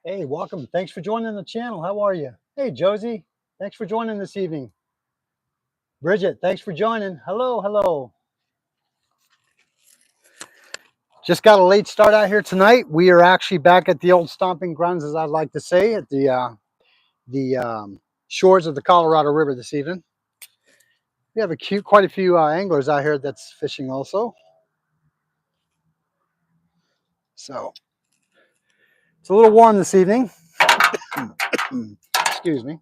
Hey, welcome. Thanks for joining the channel. How are you? Hey, Josie. Thanks for joining this evening. Bridget, thanks for joining. Hello, hello. Just got a late start out here tonight. We are actually back at the old stomping grounds, as I'd like to say, at the shores of the Colorado River this evening. We have quite a few anglers out here that's fishing also. So it's a little warm this evening. Excuse me.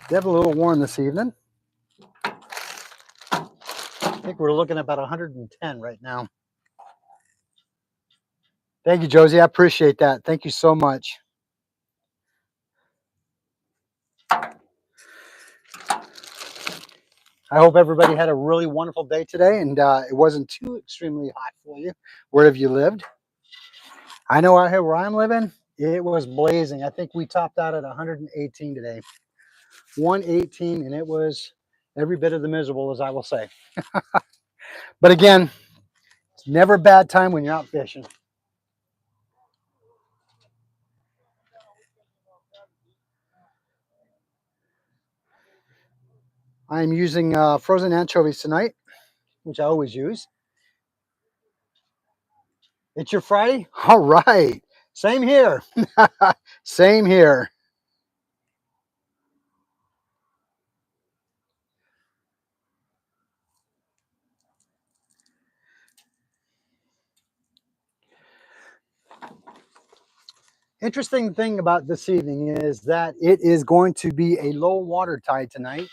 Definitely a little warm this evening. I think we're looking at about 110 right now. Thank you, Josie. I appreciate that. Thank you so much. I hope everybody had a really wonderful day today and it wasn't too extremely hot for you, wherever you lived. I know out here where I'm living, it was blazing. I think we topped out at 118 today. 118, and it was every bit of the miserable, as I will say. But again, it's never a bad time when you're out fishing. I am using frozen anchovies tonight, which I always use. It's your Friday? All right. Same here. Same here. Interesting thing about this evening is that it is going to be a low water tide tonight.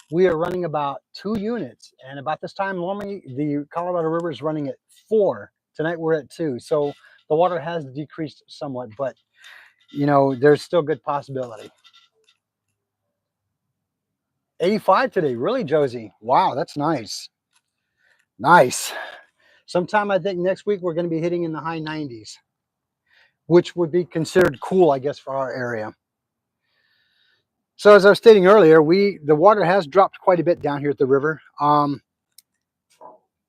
We are running about 2 units, and about this time normally the Colorado River is running at 4. Tonight we're at 2, so the water has decreased somewhat, but you know, there's still good possibility. 85 today, really, Josie? Wow, that's nice. Nice. Sometime I think next week we're going to be hitting in the high 90s, which would be considered cool, I guess, for our area. So as I was stating earlier, the water has dropped quite a bit down here at the river.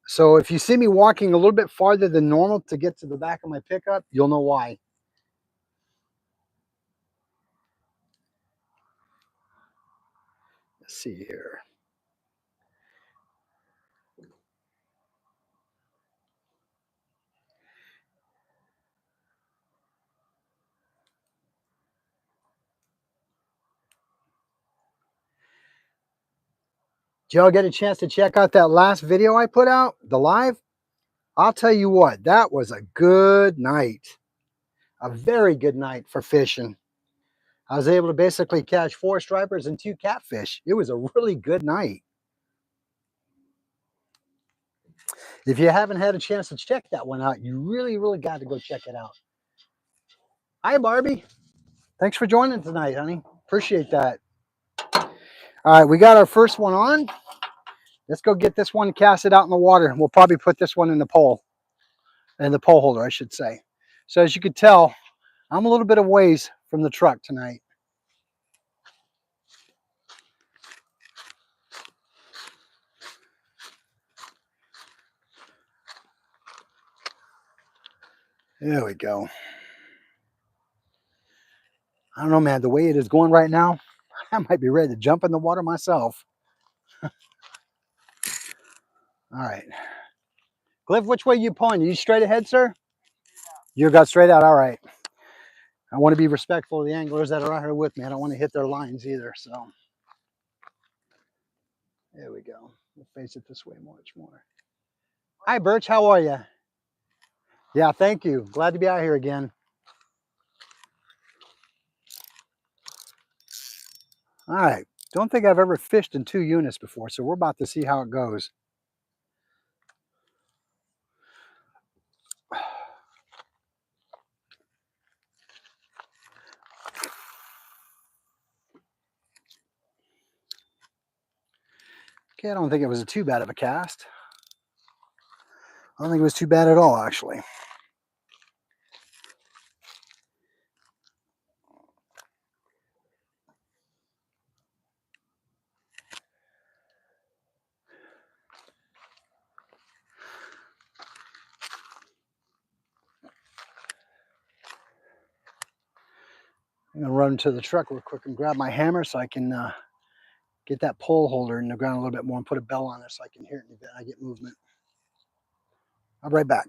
So if you see me walking a little bit farther than normal to get to the back of my pickup, you'll know why. Let's see here. Did y'all get a chance to check out that last video I put out, the live? I'll tell you what, that was a good night. A very good night for fishing. I was able to basically catch 4 stripers and 2 catfish. It was a really good night. If you haven't had a chance to check that one out, you really, really got to go check it out. Hi, Barbie. Thanks for joining tonight, honey. Appreciate that. All right, we got our first one on. Let's go get this one, cast it out in the water. We'll probably put this one in the pole holder, I should say. So as you can tell, I'm a little bit of ways from the truck tonight. There we go. I don't know, man. The way it is going right now, I might be ready to jump in the water myself. All right. Cliff, which way you pulling? You straight ahead, sir? You got straight out. All right. I want to be respectful of the anglers that are out here with me. I don't want to hit their lines either. So there we go. We'll face it this way much more. Hi, Birch. How are you? Yeah, thank you. Glad to be out here again. All right. Don't think I've ever fished in 2 units before, so we're about to see how it goes. Okay, I don't think it was too bad of a cast. I don't think it was too bad at all, actually. I'm gonna run to the truck real quick and grab my hammer so I can get that pole holder in the ground a little bit more and put a bell on it so I can hear it in the event I get movement. I'll be right back.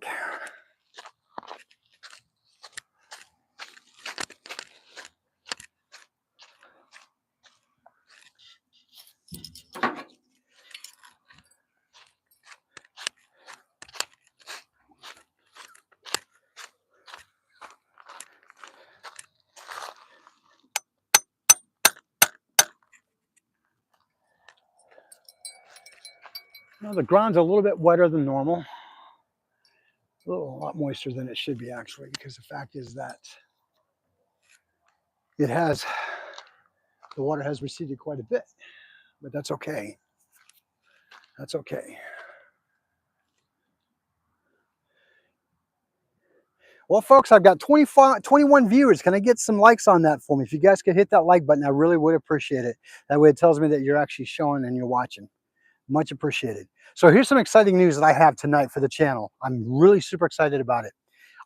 Now the ground's a little bit wetter than normal. A lot moister than it should be actually, because the fact is that the water has receded quite a bit, but that's okay. That's okay. Well, folks, I've got 21 viewers. Can I get some likes on that for me? If you guys could hit that like button, I really would appreciate it. That way it tells me that you're actually showing and you're watching. Much appreciated. So here's some exciting news that I have tonight for the channel. I'm really super excited about it.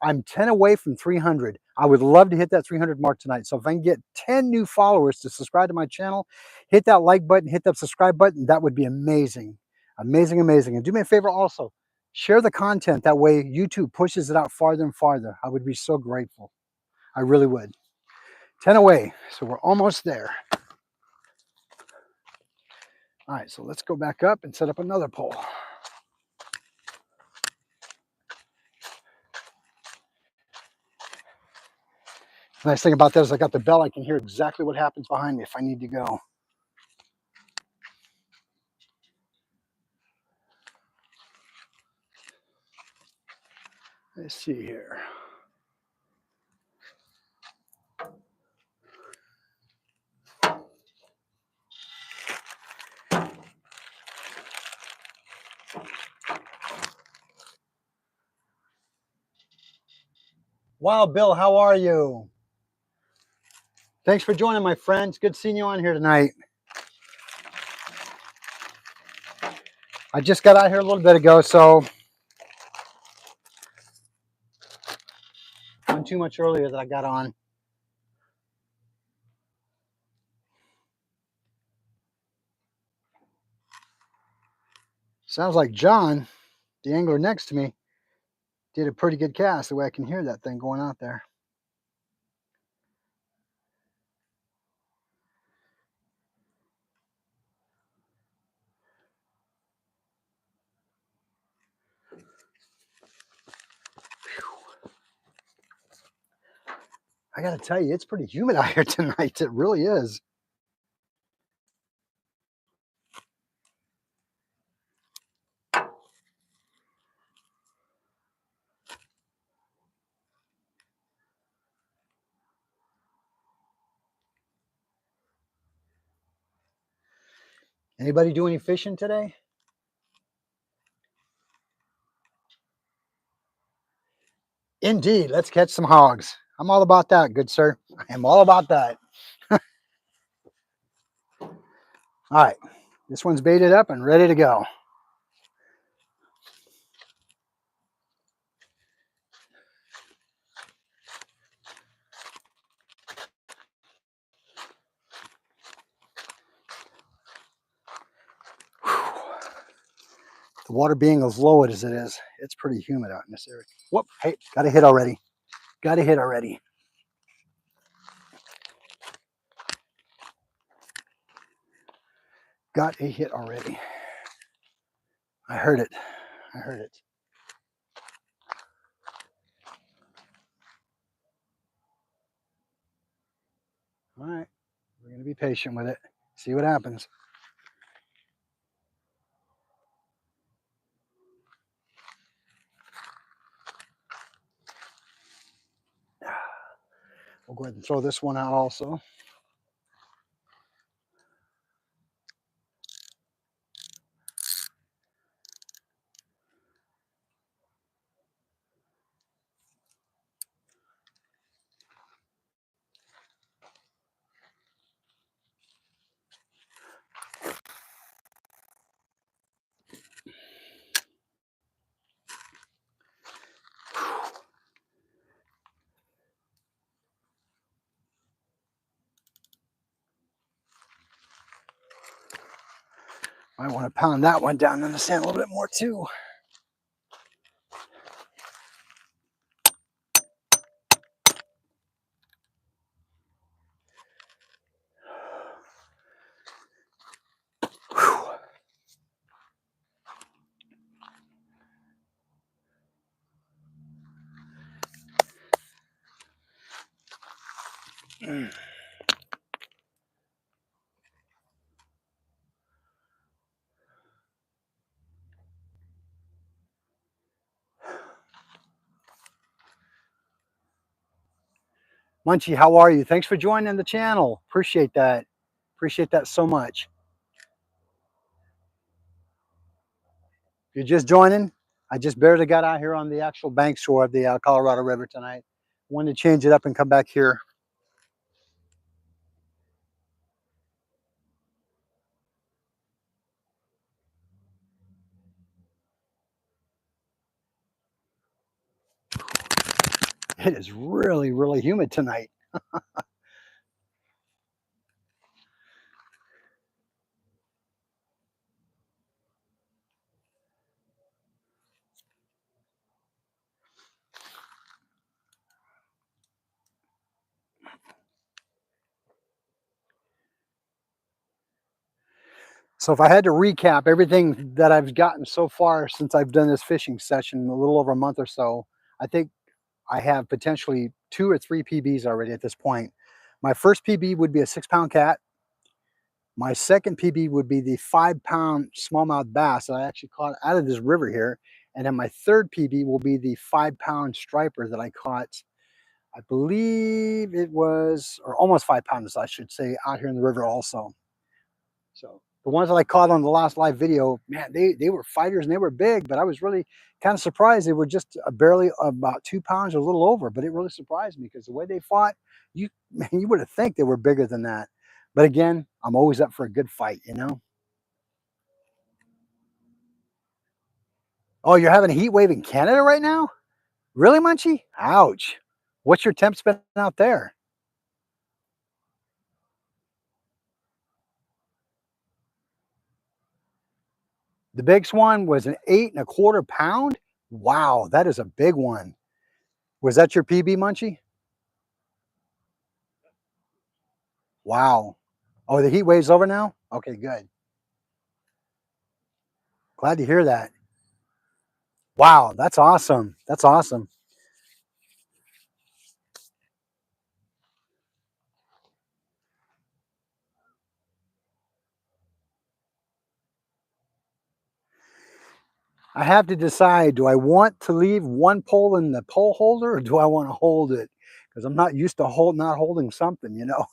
I'm 10 away from 300. I would love to hit that 300 mark tonight. So if I can get 10 new followers to subscribe to my channel, hit that like button, hit that subscribe button. That would be amazing. Amazing, amazing. And do me a favor also, share the content. That way YouTube pushes it out farther and farther. I would be so grateful. I really would. 10 away. So we're almost there. All right, so let's go back up and set up another pole. The nice thing about that is I got the bell. I can hear exactly what happens behind me if I need to go. Let's see here. Wow, Bill, how are you? Thanks for joining, my friends. Good seeing you on here tonight. I just got out here a little bit ago, so not too much earlier that I got on. Sounds like John, the angler next to me, did a pretty good cast the way I can hear that thing going out there. I got to tell you, it's pretty humid out here tonight. It really is. Anybody do any fishing today? Indeed. Let's catch some hogs. I'm all about that, good sir. I am all about that. All right. This one's baited up and ready to go. The water being as low as it is, it's pretty humid out in this area. Whoop, hey, got a hit already. Got a hit already. Got a hit already. I heard it. I heard it. All right. We're going to be patient with it. See what happens. We'll go ahead and throw this one out also. I want to pound that one down in the sand a little bit more too. Whew. Munchie, how are you? Thanks for joining the channel. Appreciate that. Appreciate that so much. If you're just joining, I just barely got out here on the actual bank shore of the Colorado River tonight. Wanted to change it up and come back here. It is really, really humid tonight. So if I had to recap everything that I've gotten so far since I've done this fishing session, a little over a month or so, I think I have potentially 2 or 3 PBs already at this point. My first PB would be a 6-pound cat. My second PB would be the 5-pound smallmouth bass that I actually caught out of this river here. And then my third PB will be the 5-pound striper that I caught, I believe it was, or almost 5 pounds, I should say, out here in the river also. So the ones that I caught on the last live video, man, they were fighters and they were big, but I was really kind of surprised. They were just barely about 2 pounds or a little over, but it really surprised me because the way they fought, man, you would have think they were bigger than that. But again, I'm always up for a good fight, you know? Oh, you're having a heat wave in Canada right now? Really, Munchie? Ouch. What's your temps been out there? The biggest one was an 8.25 pound. Wow, that is a big one. Was that your PB, Munchie? Wow. Oh, the heat wave's over now? Okay, good. Glad to hear that. Wow, that's awesome. That's awesome. I have to decide, do I want to leave one pole in the pole holder or do I want to hold it? Because I'm not used to not holding something, you know.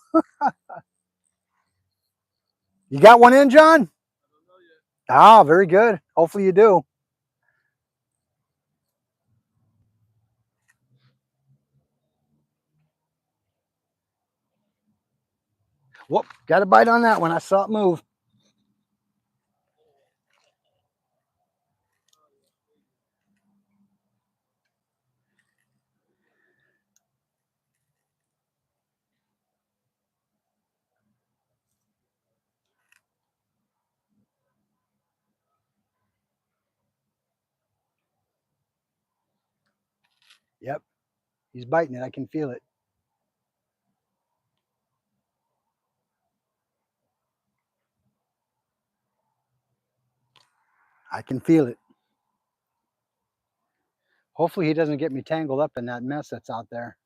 You got one in, John? Ah, very good. Hopefully you do. Whoop, got a bite on that one. I saw it move. Yep, he's biting it. I can feel it. I can feel it. Hopefully he doesn't get me tangled up in that mess that's out there.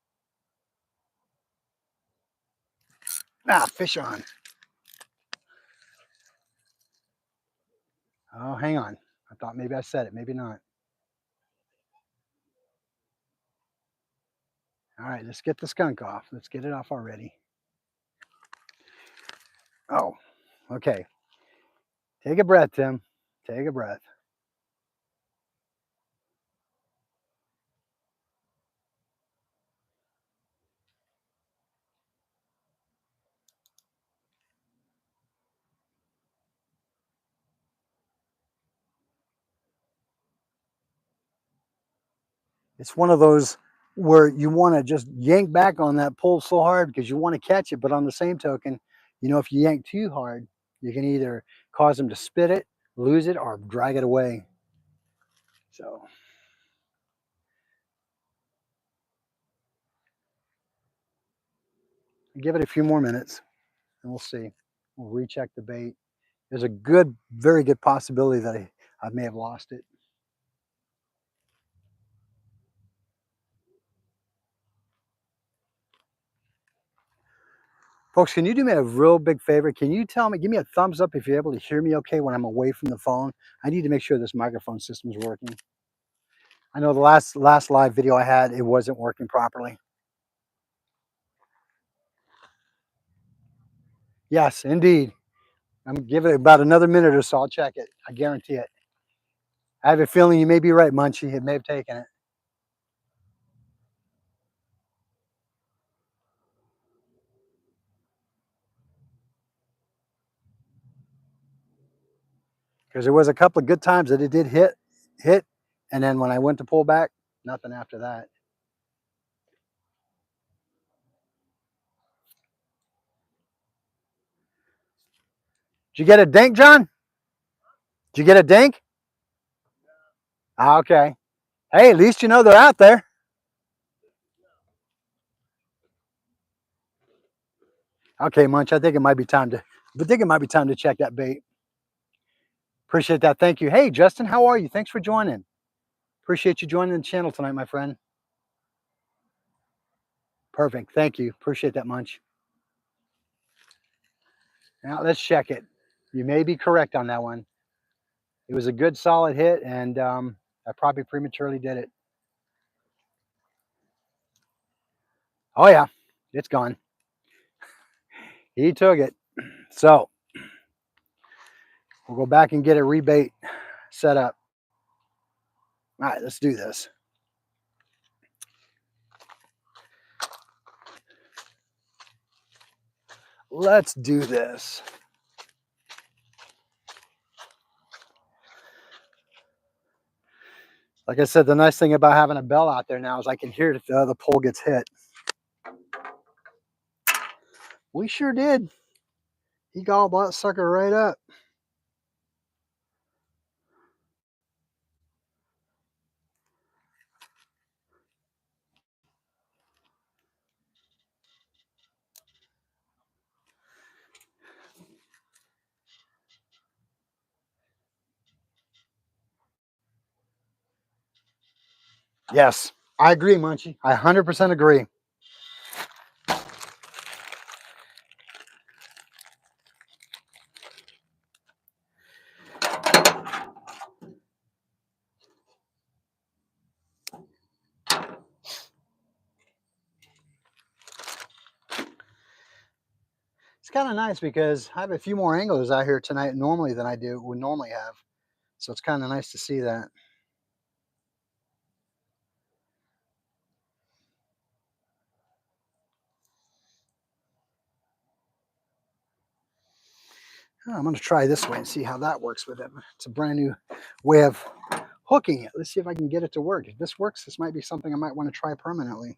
Ah, fish on. Oh, hang on. I thought maybe I said it, maybe not. All right, let's get the skunk off. Let's get it off already. Oh, okay. Take a breath, Tim. Take a breath. It's one of those where you want to just yank back on that pole so hard because you want to catch it. But on the same token, you know, if you yank too hard, you can either cause them to spit it, lose it, or drag it away. So give it a few more minutes and we'll see. We'll recheck the bait. There's a very good possibility that I may have lost it. Folks, can you do me a real big favor? Can you tell me, give me a thumbs up if you're able to hear me okay when I'm away from the phone? I need to make sure this microphone system is working. I know the last live video I had, it wasn't working properly. Yes, indeed. I'm gonna give it about another minute or so. I'll check it. I guarantee it. I have a feeling you may be right, Munchie. It may have taken it. Because there was a couple of good times that it did hit, and then when I went to pull back, nothing after that. Did you get a dink, John? Did you get a dink? Ah, okay. Hey, at least you know they're out there. Okay, Munch, I think it might be time to check that bait. Appreciate that. Thank you. Hey, Justin, how are you? Thanks for joining. Appreciate you joining the channel tonight, my friend. Perfect. Thank you. Appreciate that, Munch. Now let's check it. You may be correct on that one. It was a good solid hit, and I probably prematurely did it. Oh yeah, it's gone. He took it. So we'll go back and get a rebait set up. All right, let's do this. Let's do this. Like I said, the nice thing about having a bell out there now is I can hear it if the other pole gets hit. We sure did. He gobbled that sucker right up. Yes, I agree, Munchie. I 100% agree. It's kind of nice because I have a few more anglers out here tonight normally than I would normally have. So it's kind of nice to see that. I'm going to try this way and see how that works with it. It's a brand new way of hooking it. Let's see if I can get it to work. If this works, this might be something I might want to try permanently.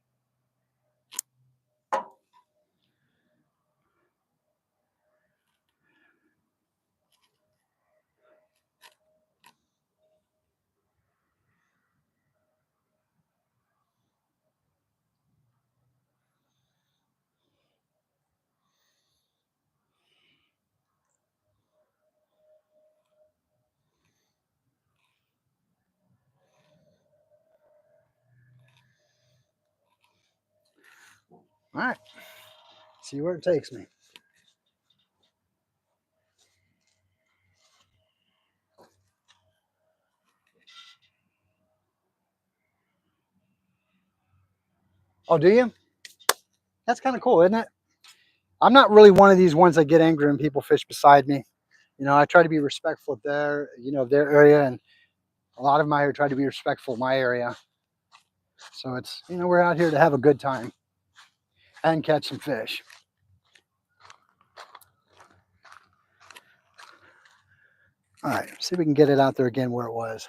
All right, see where it takes me. Oh, do you? That's kind of cool, isn't it? I'm not really one of these ones that get angry when people fish beside me. You know, I try to be respectful of their area, and a lot of them out here try to be respectful of my area. So it's, we're out here to have a good time and catch some fish. All right, see if we can get it out there again where it was.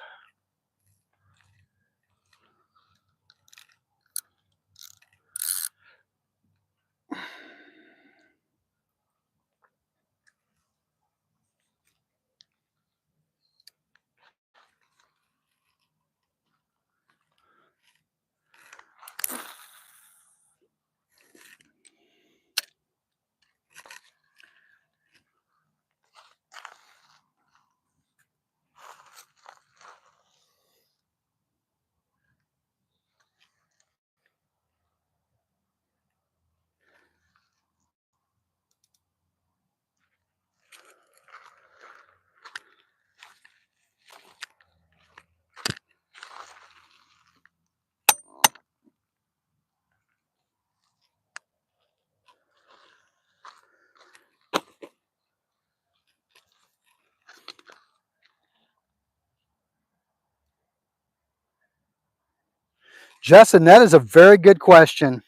Justin, that is a very good question.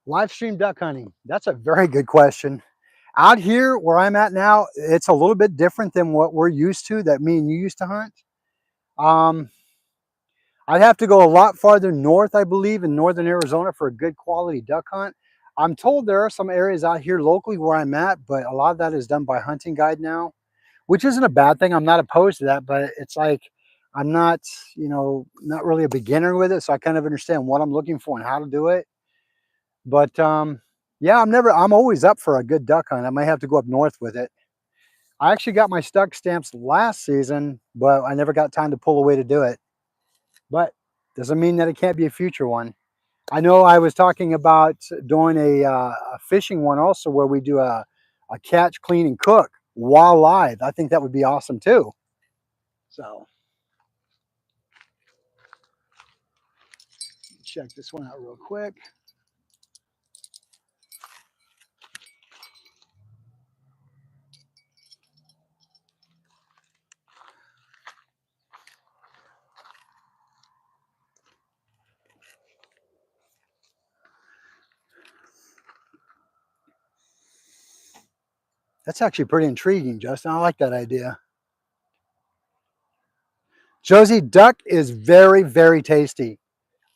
Live stream duck hunting. That's a very good question. Out here where I'm at now, it's a little bit different than what we're used to, that me and you used to hunt. Um, I'd have to go a lot farther north, I believe, in northern Arizona for a good quality duck hunt. I'm told there are some areas out here locally where I'm at, but a lot of that is done by hunting guide now, which isn't a bad thing. I'm not opposed to that, but it's like I'm not, not really a beginner with it, so I kind of understand what I'm looking for and how to do it. But yeah, I'm always up for a good duck hunt. I might have to go up north with it. I actually got my duck stamps last season, but I never got time to pull away to do it. But doesn't mean that it can't be a future one. I know I was talking about doing a fishing one also where we do a catch, clean, and cook while live. I think that would be awesome too. So check this one out real quick. That's actually pretty intriguing, Justin. I like that idea. Josie, duck is very, very tasty.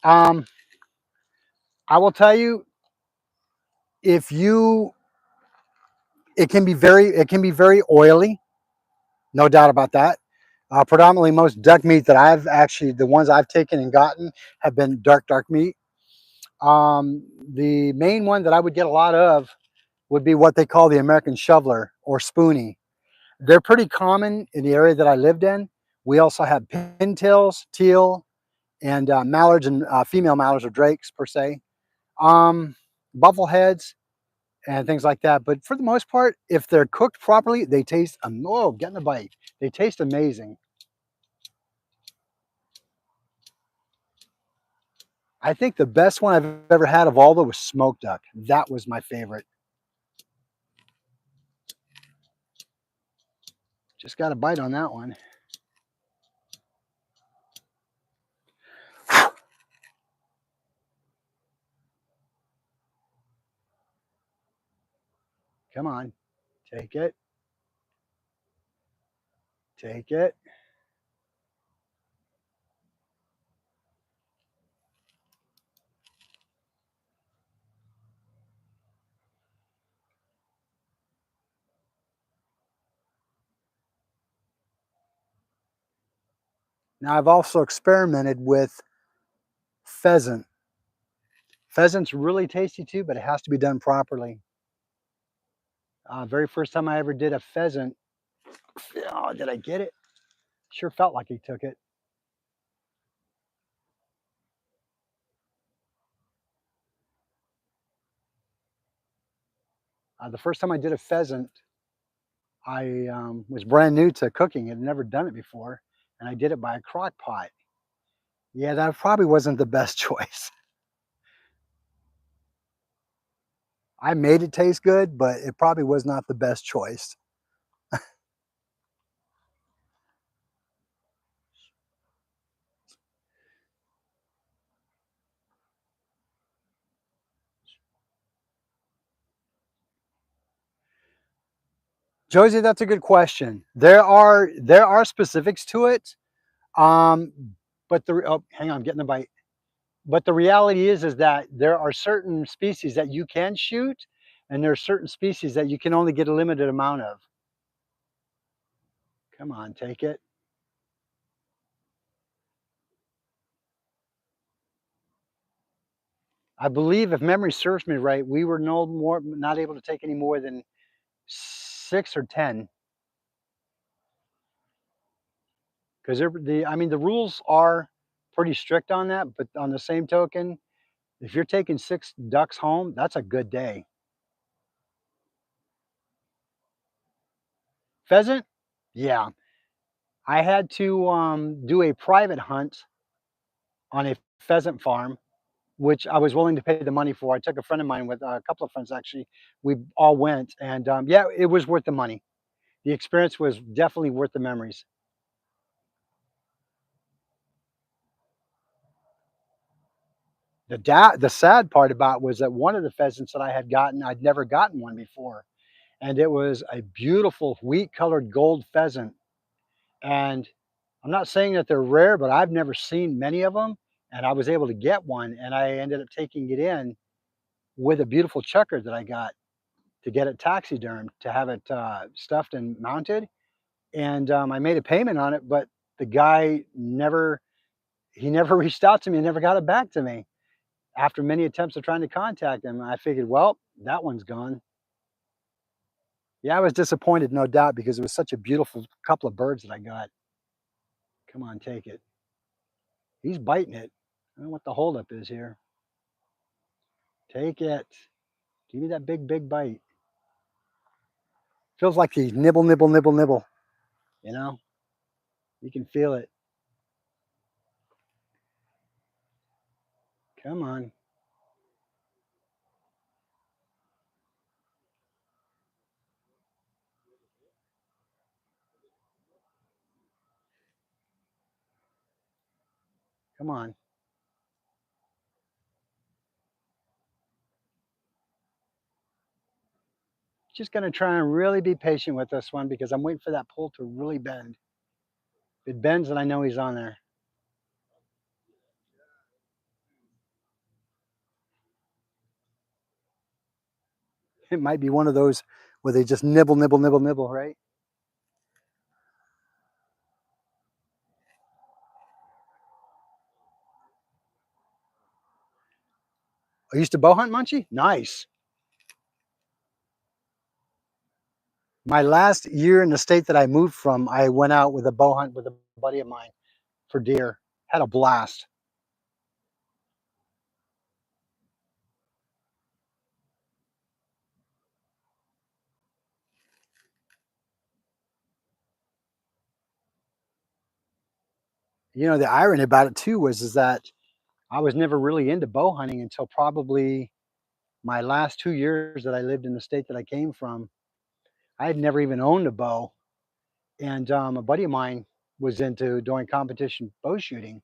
Um, I will tell you, if you, it can be very oily, no doubt about that. Predominantly, most duck meat that the ones I've taken and gotten have been dark meat. The main one that I would get a lot of would be what they call the American shoveler or spoonie. They're pretty common in the area that I lived in. We also have pintails, teal, and mallards and female mallards or drakes per se, um, buffleheads, and things like that. But for the most part, if they're cooked properly, they taste, oh, getting a bite. They taste amazing. I think the best one I've ever had of all those was smoked duck. That was my favorite. Just got a bite on that one. Come on, take it, take it. Now I've also experimented with pheasant. Pheasant's really tasty too, but it has to be done properly. Very first time I ever did a pheasant, oh, did I get it? Sure felt like he took it. The first time I did a pheasant, I was brand new to cooking, had never done it before, and I did it by a crock pot. Yeah, that probably wasn't the best choice. I made it taste good, but it probably was not the best choice. Josie, that's a good question. There are specifics to it, um, but hang on, I'm getting a bite. But the reality is that there are certain species that you can shoot, and there are certain species that you can only get a limited amount of. Come on, take it. I believe, if memory serves me right, we were not able to take any more than 6 or 10, because the rules are pretty strict on that. But on the same token, if you're taking 6 ducks home, that's a good day. Pheasant, yeah. I had to do a private hunt on a pheasant farm, which I was willing to pay the money for. I took a friend of mine with a couple of friends actually. We all went, and yeah, it was worth the money. The experience was definitely worth the memories. The sad part about was that one of the pheasants that I had gotten, I'd never gotten one before, and it was a beautiful wheat-colored gold pheasant. And I'm not saying that they're rare, but I've never seen many of them, and I was able to get one, and I ended up taking it in with a beautiful chucker that I got to get it taxidermed, to have it stuffed and mounted. And I made a payment on it, but the guy never he never reached out to me and never got it back to me. After many attempts of trying to contact him, I figured, well, that one's gone. Yeah, I was disappointed, no doubt, because it was such a beautiful couple of birds that I got. Come on, take it. He's biting it. I don't know what the holdup is here. Take it. Give me that big, big bite. Feels like he's nibble, nibble, nibble, nibble. You know, you can feel it. Come on. Come on. Just going to try and really be patient with this one because I'm waiting for that pole to really bend. If it bends, then I know he's on there. It might be one of those where they just nibble, nibble, nibble, nibble, right? I used to bow hunt, Munchie? Nice. My last year in the state that I moved from, I went out with a bow hunt with a buddy of mine for deer. Had a blast. You know, the irony about it too was is that I was never really into bow hunting until probably my last 2 years that I lived in the state that I came from. I had never even owned a bow, and a buddy of mine was into doing competition bow shooting.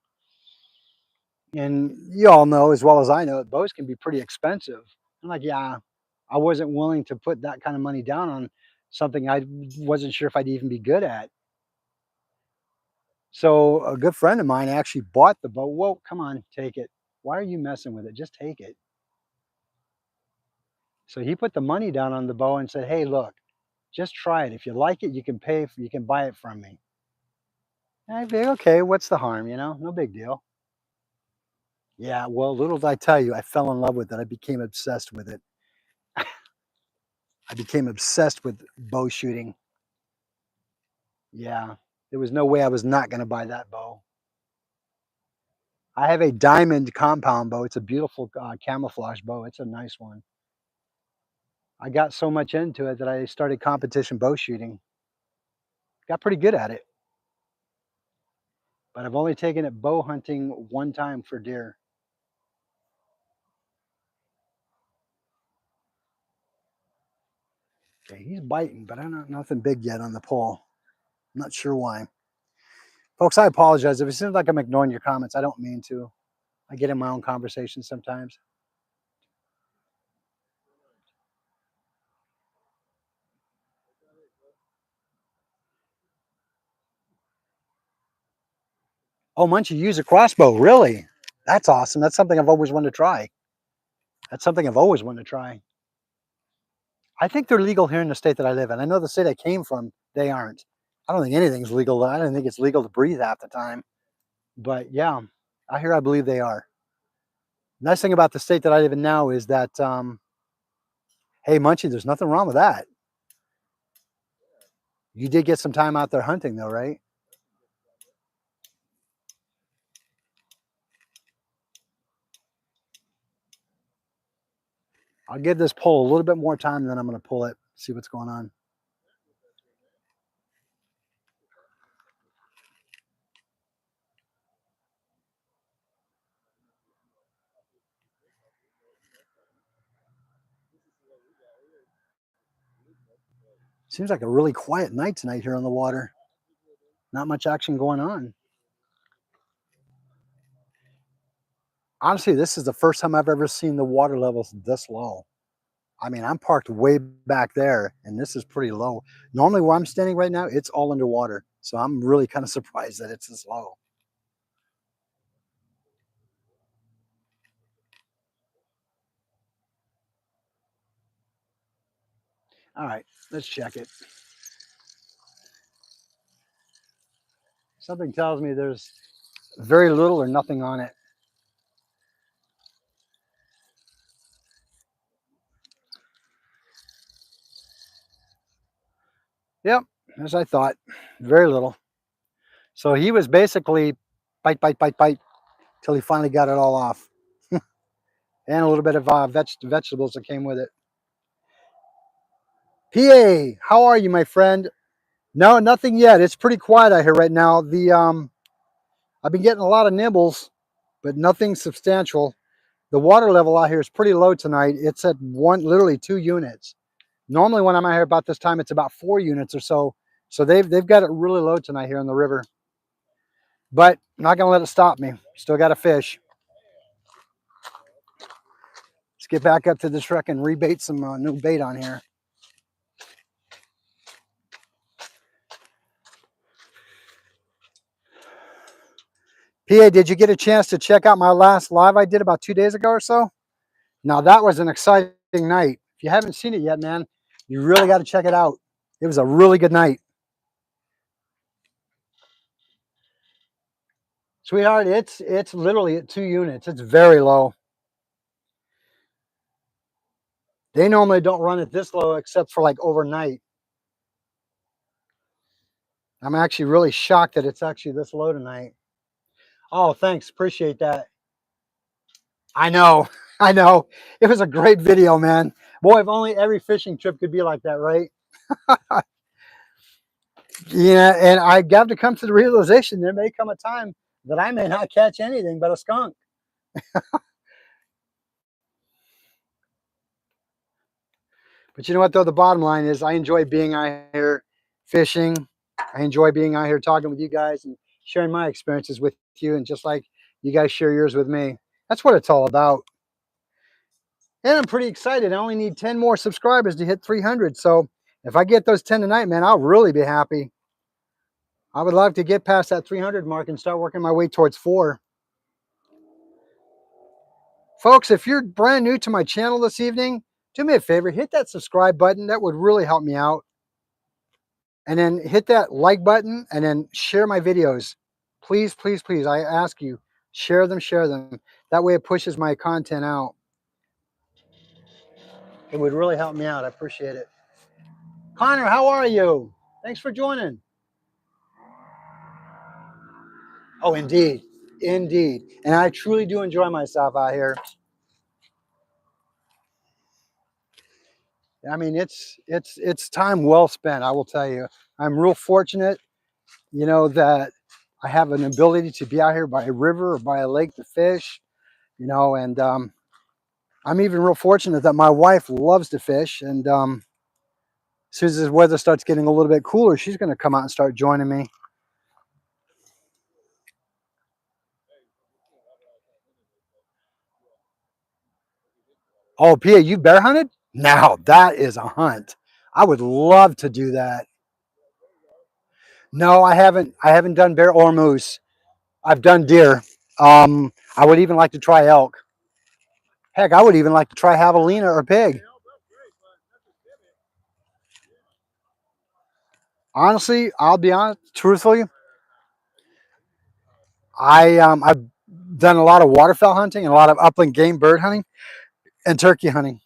And you all know as well as I know, bows can be pretty expensive. I'm like, yeah, I wasn't willing to put that kind of money down on something I wasn't sure if I'd even be good at. So a good friend of mine actually bought the bow. Whoa, come on, take it. Why are you messing with it? Just take it. So he put the money down on the bow and said, hey, look, just try it. If you like it, you can you can buy it from me. And I think, okay, what's the harm? You know, no big deal. Yeah, well, little did I tell you, I fell in love with it. I became obsessed with it. I became obsessed with bow shooting. Yeah, there was no way I was not going to buy that bow. I have a diamond compound bow. It's a beautiful camouflage bow. It's a nice one. I got so much into it that I started competition bow shooting. Got pretty good at it, but I've only taken it bow hunting one time for deer. Okay, he's biting, but I don't nothing big yet on the pole. I'm not sure why. Folks, I apologize. If it seems like I'm ignoring your comments, I don't mean to. I get in my own conversations sometimes. Oh, Munchie, you use a crossbow. Really? That's awesome. That's something I've always wanted to try. That's something I've always wanted to try. I think they're legal here in the state that I live in. I know the state I came from, they aren't. I don't think anything's legal. I don't think it's legal to breathe half the time. But yeah, I believe they are. Nice thing about the state that I live in now is that, hey, Munchie, there's nothing wrong with that. You did get some time out there hunting, though, right? I'll give this pole a little bit more time, then I'm going to pull it, see what's going on. Seems like a really quiet night tonight here on the water. Not much action going on. Honestly, this is the first time I've ever seen the water levels this low. I mean, I'm parked way back there, and this is pretty low. Normally, where I'm standing right now, it's all underwater. So I'm really kind of surprised that it's this low. All right, let's check it. Something tells me there's very little or nothing on it. Yep, as I thought, very little. So he was basically bite, bite, bite, bite till he finally got it all off, and a little bit of vegetables that came with it. PA, how are you, my friend? No, nothing yet. It's pretty quiet out here right now. I've been getting a lot of nibbles, but nothing substantial. The water level out here is pretty low tonight. It's at literally 2 units. Normally, when I'm out here about this time, it's about 4 units or so. So they've got it really low tonight here in the river. But I'm not gonna let it stop me. Still got to fish. Let's get back up to this truck and rebait some new bait on here. PA, did you get a chance to check out my last live I did about 2 days ago or so? Now that was an exciting night. If you haven't seen it yet, man, you really got to check it out. It was a really good night. Sweetheart, it's literally at 2 units. It's very low. They normally don't run it this low except for like overnight. I'm actually really shocked that it's actually this low tonight. Oh, thanks. Appreciate that. I know. I know. It was a great video, man. Boy, if only every fishing trip could be like that, right? Yeah, and I got to come to the realization there may come a time that I may not catch anything but a skunk. But you know what, though? The bottom line is I enjoy being out here fishing. I enjoy being out here talking with you guys and sharing my experiences with you, and just like you guys share yours with me. That's what it's all about. And I'm pretty excited. I only need 10 more subscribers to hit 300. So if I get those 10 tonight, man, I'll really be happy. I would love to get past that 300 mark and start working my way towards 4. Folks, if you're brand new to my channel this evening, do me a favor, hit that subscribe button. That would really help me out. And then hit that like button and then share my videos. Please, please, please, I ask you, share them, share them. That way it pushes my content out. It would really help me out. I appreciate it. Connor, how are you? Thanks for joining. Oh, indeed. Indeed. And I truly do enjoy myself out here. I mean, it's time well spent, I will tell you. I'm real fortunate, that I have an ability to be out here by a river or by a lake to fish, and I'm even real fortunate that my wife loves to fish. And as soon as the weather starts getting a little bit cooler, she's going to come out and start joining me. Oh, Pia, you bear hunted? Now that is a hunt. I would love to do that. No, I haven't. I haven't done bear or moose. I've done deer. I would even like to try elk. Heck, I would even like to try javelina or pig. Honestly, I'll be honest, truthfully, I've done a lot of waterfowl hunting and a lot of upland game bird hunting and turkey hunting.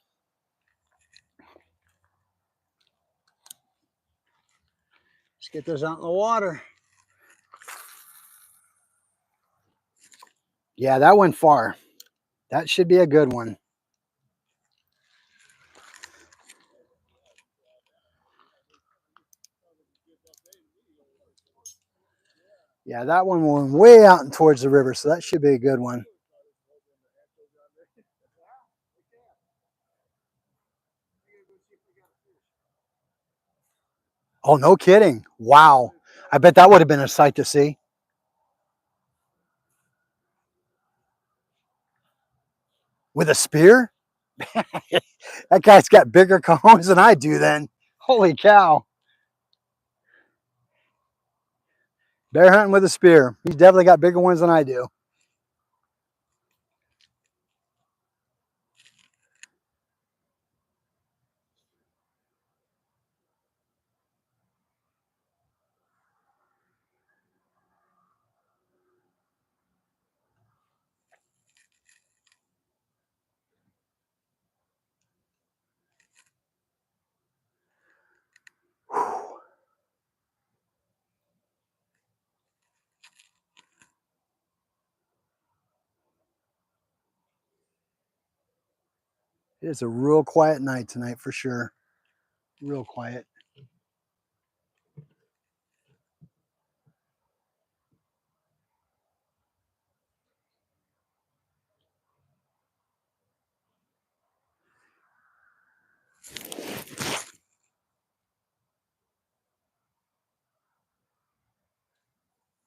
Let's get this out in the water. Yeah, that went far. That should be a good one. Yeah, that one went way out towards the river, so that should be a good one. Oh, no kidding. Wow. I bet that would have been a sight to see. With a spear? That guy's got bigger cones than I do then. Holy cow. Bear hunting with a spear. He's definitely got bigger ones than I do. It is a real quiet night tonight for sure. Real quiet.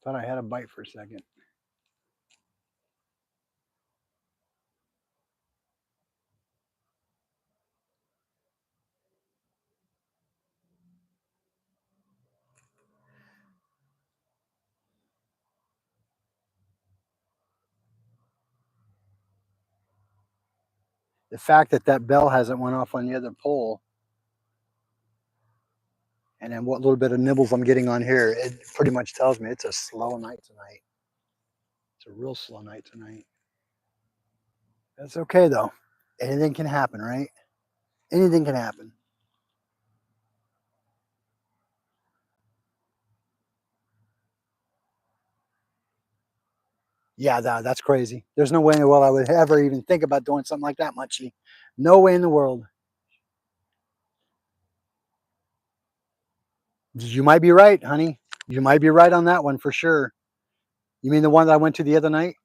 Thought I had a bite for a second. The fact that that bell hasn't went off on the other pole, and then what little bit of nibbles I'm getting on here, it pretty much tells me it's a slow night tonight. It's a real slow night tonight. That's okay though. Anything can happen, right? Anything can happen. Yeah, that's crazy. There's no way in the world I would ever even think about doing something like that, Munchie. No way in the world. You might be right, honey. You might be right on that one for sure. You mean the one that I went to the other night?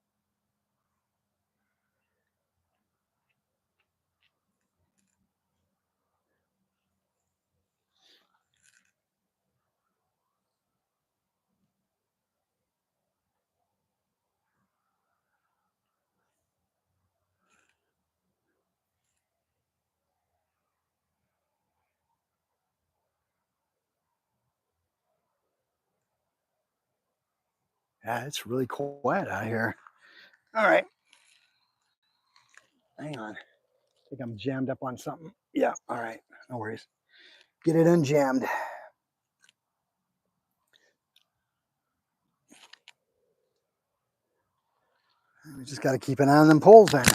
Yeah, it's really quiet out here. All right. Hang on. I think I'm jammed up on something. Yeah, all right. No worries. Get it unjammed. We just got to keep an eye on them poles then.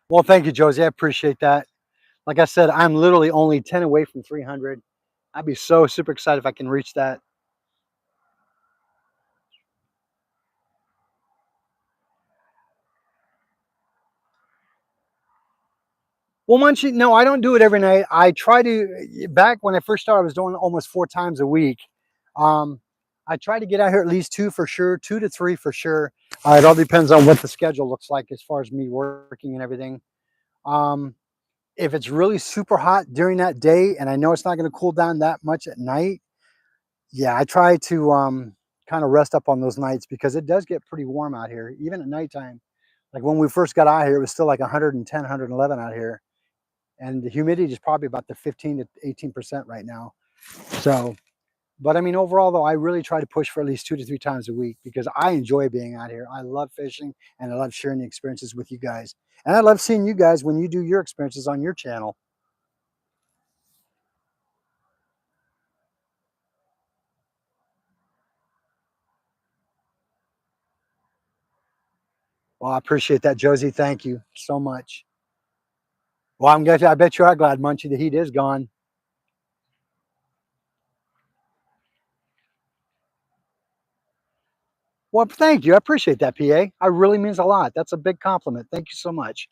Well, thank you, Josie. I appreciate that. Like I said, I'm literally only 10 away from 300. I'd be so super excited if I can reach that. Well, Munchie, no, I don't do it every night. I try to, back when I first started, I was doing almost 4 times a week. Um, I try to get out here at least 2 for sure, 2 to 3 for sure. It all depends on what the schedule looks like as far as me working and everything. Um, if it's really super hot during that day and I know it's not going to cool down that much at night, yeah, I try to kind of rest up on those nights because it does get pretty warm out here, even at nighttime. Like when we first got out here, it was still like 110, 111 out here. And the humidity is probably about the 15 to 18% right now. So, but I mean, overall though, I really try to push for at least 2 to 3 times a week because I enjoy being out here. I love fishing and I love sharing the experiences with you guys. And I love seeing you guys when you do your experiences on your channel. Well, I appreciate that, Josie. Thank you so much. Well, I bet you are glad, Munchie, the heat is gone. Well, thank you. I appreciate that, PA. I really means a lot. That's a big compliment. Thank you so much.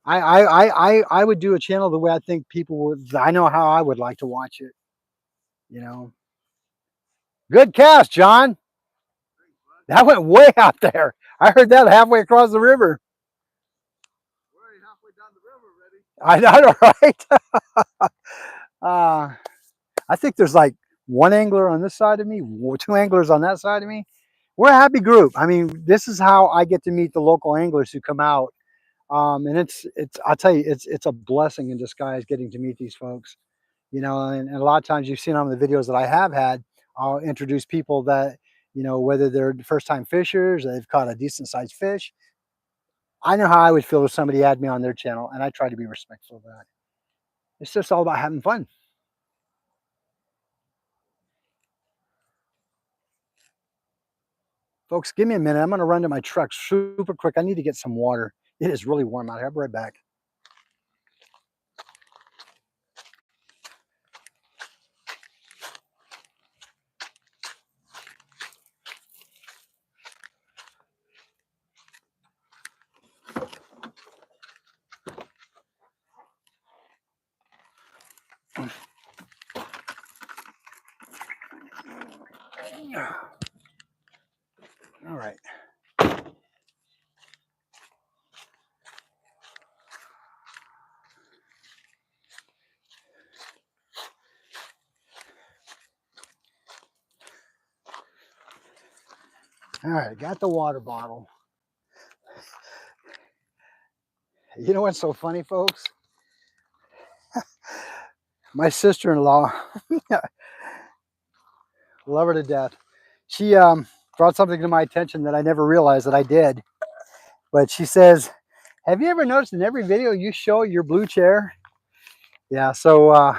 I would do a channel the way I think people would. I know how I would like to watch it. You know, good cast, John. That went way out there. I heard that halfway across the river. We're halfway down the river already. I know, right? uh, I think there's like one angler on this side of me, two anglers on that side of me. We're a happy group. I mean, this is how I get to meet the local anglers who come out. And I'll tell you, it's a blessing in disguise getting to meet these folks. You know, and a lot of times you've seen on the videos that I have had, I'll introduce people that, you know, whether they're first time fishers, they've caught a decent sized fish. I know how I would feel if somebody had me on their channel, and I try to be respectful of that. It's just all about having fun. Folks, give me a minute. I'm going to run to my truck super quick. I need to get some water. It is really warm out here. I'll be right back. All right. All right, got the water bottle. You know what's so funny, folks? My sister-in-law, love her to death. She brought something to my attention that I never realized that I did. But she says, have you ever noticed in every video you show your blue chair? Yeah, so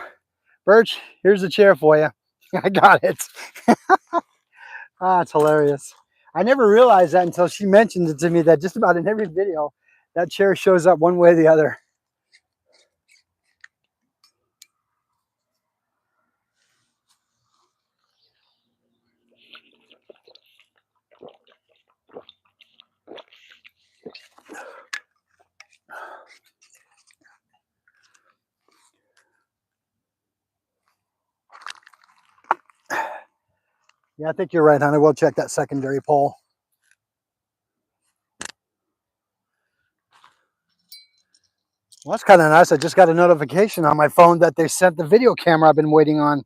Birch, here's the chair for you. I got it. Ah, it's hilarious. I never realized that until she mentioned it to me, that just about in every video, that chair shows up one way or the other. Yeah, I think you're right, hon. I will check that secondary pole. Well, that's kind of nice. I just got a notification on my phone that they sent the video camera I've been waiting on.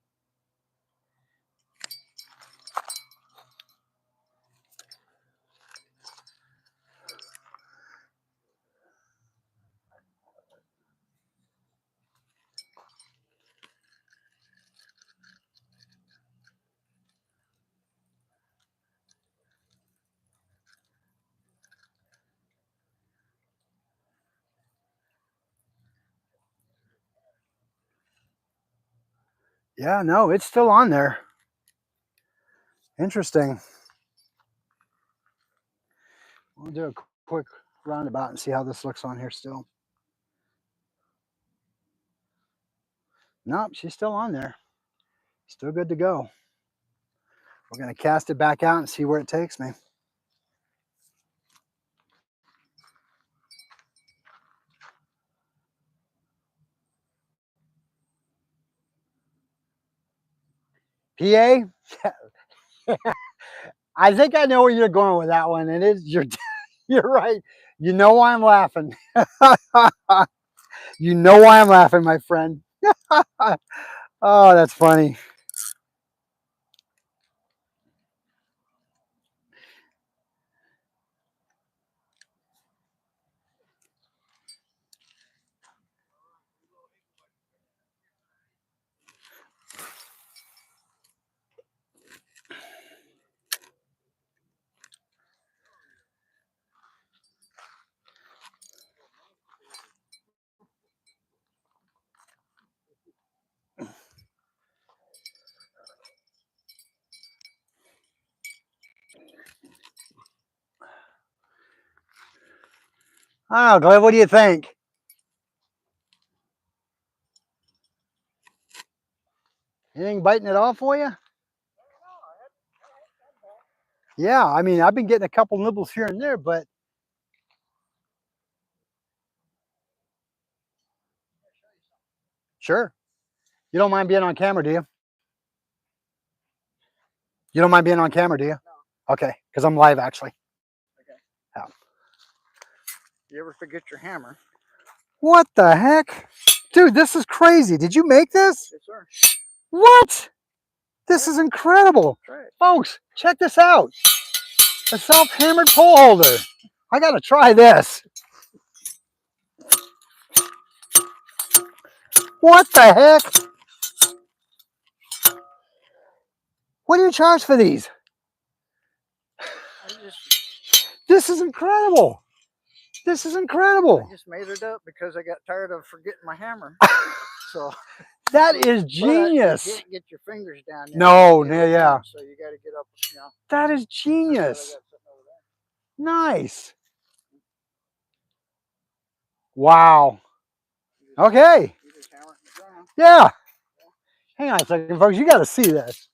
Yeah, no, it's still on there. Interesting. We'll do a quick roundabout and see how this looks on here still. Nope, she's still on there. Still good to go. We're going to cast it back out and see where it takes me. PA? I think I know where you're going with that one. And you're right. You know why I'm laughing. You know why I'm laughing, my friend. Oh, that's funny. I don't know, Gleb, what do you think? Anything biting it off for you? Yeah, I mean, I've been getting a couple nibbles here and there, but sure. You don't mind being on camera, do you? You don't mind being on camera, do you? No. Okay, because I'm live actually. Okay. Yeah. You ever forget your hammer? What the heck? Dude, this is crazy. Did you make this? Yes, sir. What? This is incredible. Try it. Folks, check this out. A self-hammered pole holder. I got to try this. What the heck? What do you charge for these? This is incredible. This is incredible. I just made it up because I got tired of forgetting my hammer. So that is genius. You can't get your fingers down there. No, yeah. So you got to get up, you know. That is genius. Nice. Wow. Okay. You just hammer it in the ground. Yeah. Hang on a second, folks. You got to see this.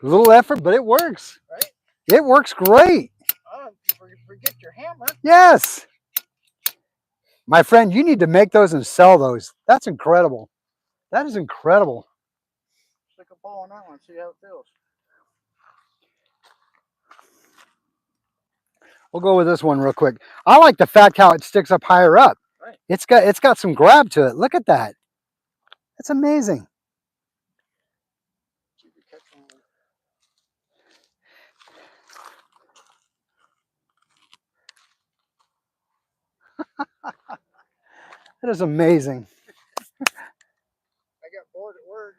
A little effort, but it works. Right? It works great. Oh, forget your hammer. Yes. My friend, you need to make those and sell those. That's incredible. That is incredible. Stick a pole on that one, see how it feels. We'll go with this one real quick. I like the fact how it sticks up higher up. Right. It's got some grab to it. Look at that. That's amazing. That is amazing. I got bored at work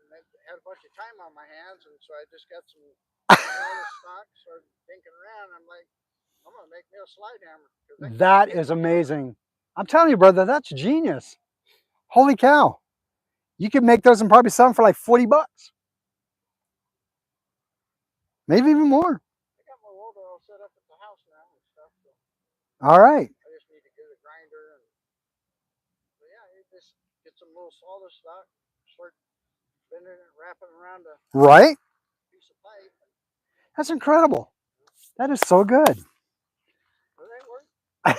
and I had a bunch of time on my hands, and so I just got some stock, started thinking around. I'm like, I'm gonna make me a slide hammer. That is amazing. I'm telling you, brother, that's genius. Holy cow. You could make those and probably sell them for like 40 bucks. Maybe even more. I got my welder all set up at the house now and stuff. So all right. I just need to get a grinder. But yeah, you just get some little solder stock, start bending it, wrapping around a piece of pipe. That's incredible. That is so good. Well, that works.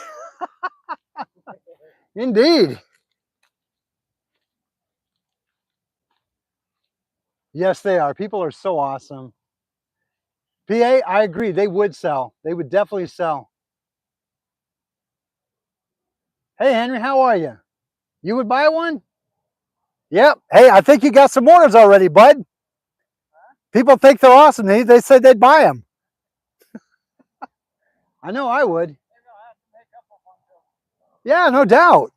Indeed. Yes, they are. People are so awesome. PA, I agree. They would sell. They would definitely sell. Hey, Henry, how are you? You would buy one? Yep. Hey, I think you got some orders already, bud. Huh? People think they're awesome. They said they'd buy them. I know I would. Yeah, no doubt.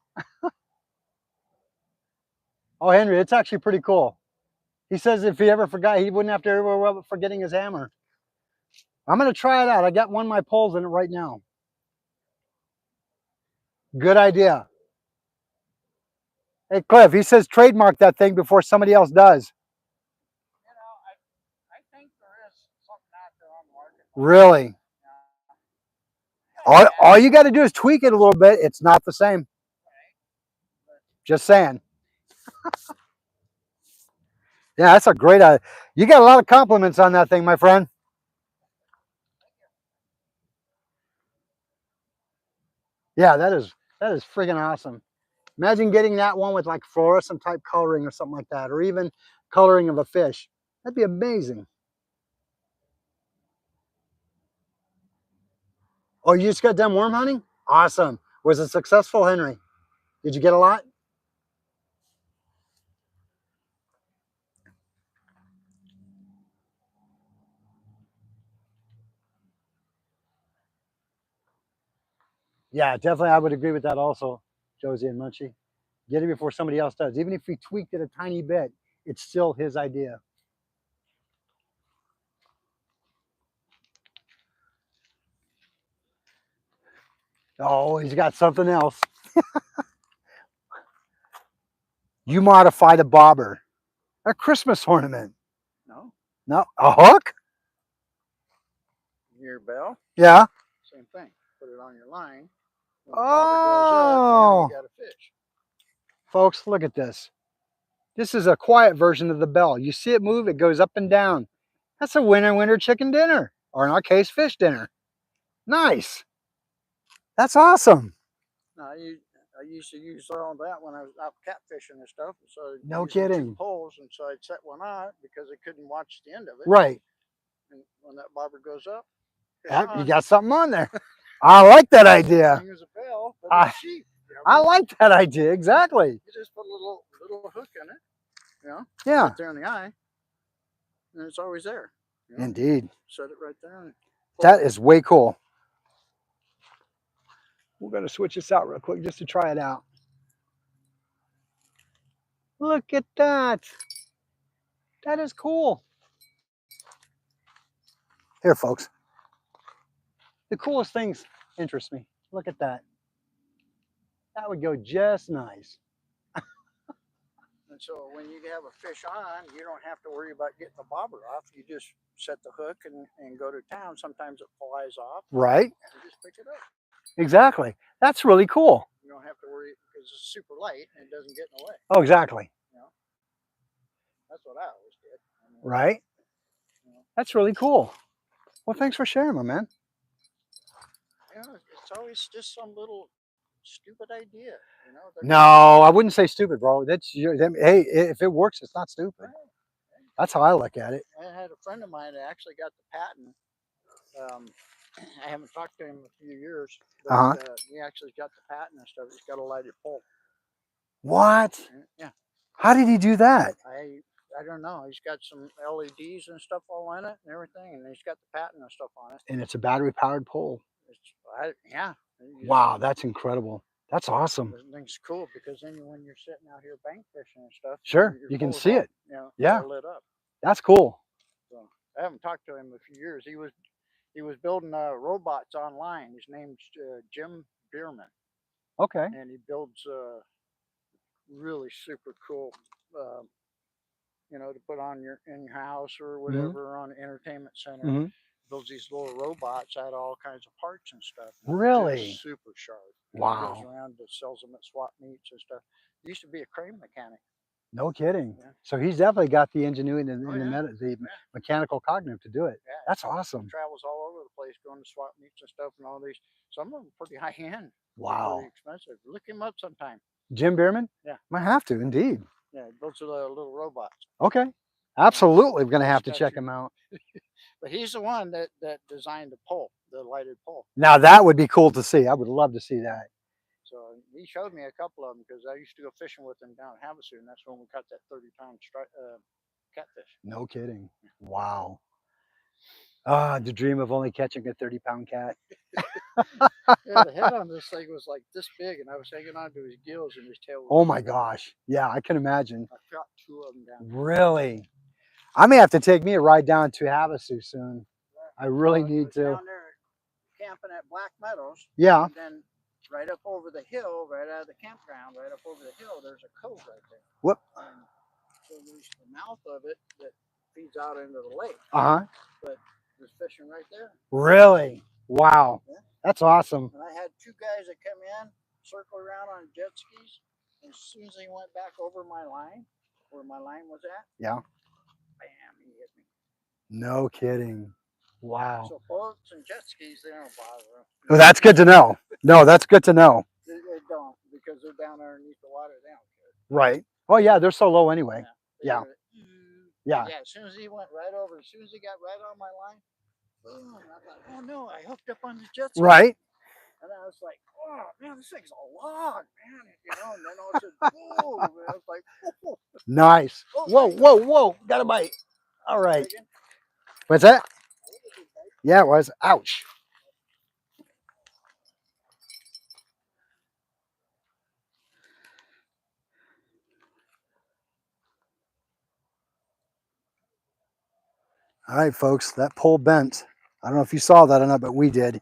Oh, Henry, it's actually pretty cool. He says if he ever forgot, he wouldn't have to worry about forgetting his hammer. I'm going to try it out. I got one of my poles in it right now. Good idea. Hey, Cliff, he says trademark that thing before somebody else does. You know, I think there is something out there on the market. Really? Yeah. All you got to do is tweak it a little bit. It's not the same. Just saying. Yeah, that's a great idea. You got a lot of compliments on that thing, my friend. Yeah, that is friggin' awesome. Imagine getting that one with like fluorescent type coloring or something like that, or even coloring of a fish. That'd be amazing. Oh, you just got done worm hunting? Awesome. Was it successful, Henry? Did you get a lot? Yeah, definitely. I would agree with that also, Josie and Munchie. Get it before somebody else does. Even if he tweaked it a tiny bit, it's still his idea. Oh, he's got something else. You modified a bobber. A Christmas ornament. No. No, a hook? Your bell? Yeah. Same thing. Put it on your line. When the bobber goes up, now you got a fish. Folks, look at this. This is a quiet version of the bell. You see it move, it goes up and down. That's a winter chicken dinner, or in our case, fish dinner. Nice. That's awesome. No, I used to use all that when I was out catfishing and stuff. So no kidding. 2 poles, and so I'd set one out because I couldn't watch the end of it. Right. And when that bobber goes up, fish Yep, you on. got something on there. I like that idea. Ring as a bell, but I- it's cheap. I like that idea. Exactly. You just put a little hook in it, you know, Yeah. right there in the eye, and it's always there. You know? Indeed. Set it right there. And That is way cool. We're going to switch this out real quick just to try it out. Look at that. That is cool. Here, folks. The coolest things interest me. Look at that. That would go just nice. And so when you have a fish on, you don't have to worry about getting the bobber off. You just set the hook and go to town. Sometimes it flies off. Right? You just pick it up. Exactly. That's really cool. You don't have to worry because it's super light and it doesn't get in the way. Oh, exactly. You know? That's what I always did. I mean, Right? you know, That's really cool. Well, thanks for sharing, my man. you know, it's always just some little stupid idea. You know? No, I wouldn't say stupid, bro. That's your, hey, if it works, it's not stupid. Right. That's how I look at it. I had a friend of mine that actually got the patent. I haven't talked to him in a few years, but he actually got the patent and stuff. He's got a lighted pole. What? Yeah. How did he do that? I don't know. He's got some LEDs and stuff all in it and everything, and he's got the patent and stuff on it. And it's a battery powered pole. Yeah. Wow, that's incredible. That's awesome. The thing's cool because then when you're sitting out here bank fishing and stuff, Sure, your you can pole's see all, it. You know, Yeah. all lit up. That's cool. So I haven't talked to him in a few years. He was building robots online. His name's Jim Bierman, Okay. and he builds really super cool, you know, to put on in your house or whatever on an entertainment center. Mm-hmm. Builds these little robots out of all kinds of parts and stuff. Really? They're super sharp. Wow. He goes around and sells them at swap meets and stuff. He used to be a crane mechanic. No kidding. Yeah. So he's definitely got the ingenuity and Oh, the mechanical cognitive to do it. Yeah. That's awesome. He travels all over the place going to swap meets and stuff and all these. Some of them pretty high end. Wow. Pretty expensive. Look him up sometime. Jim Bierman? Yeah. Might have to, indeed. Yeah, he builds little robots. Okay. Absolutely. We're going to have to check him out. But he's the one that designed the pole, the lighted pole. Now that would be cool to see. I would love to see that. So he showed me a couple of them because I used to go fishing with him down in Havasu, and that's when we caught that 30-pound catfish. No kidding. Wow. Ah, the dream of only catching a 30-pound cat. Yeah, the head on this thing was like this big, and I was hanging on to his gills, and his tail was. Oh my gosh. Yeah, I can imagine. I caught 2 of them down. Really? I may have to take me a ride down to Havasu soon. I really need to. Down there camping at Black Meadows. Yeah. And then right up over the hill, right out of the campground, right up over the hill, there's a cove right there. Whoop. And so there's the mouth of it that feeds out into the lake. Uh-huh. But there's fishing right there. Really? Wow. Yeah. That's awesome. And I had 2 guys that come in, circle around on jet skis. And as soon as they went back over my line, where my line was at, Yeah. bam, he hit me. No kidding. Wow. So boats and jet skis, they don't bother them. Well, that's good to know. No, that's good to know. They don't, because they're down underneath the water. They don't care. Right. Oh yeah, they're so low anyway. Yeah. Yeah. As soon as he went right over, as soon as he got right on my line, boom, I thought, oh no, I hooked up on the jet ski. Right. And I was like, oh man, this thing's a log, man. You know, and then all of a sudden, boom, and I was like, oh. Nice. Whoa, whoa, whoa. Got a bite. All right. What's that? Yeah, it was. Ouch. All right, folks, that pole bent. I don't know if you saw that or not, but we did.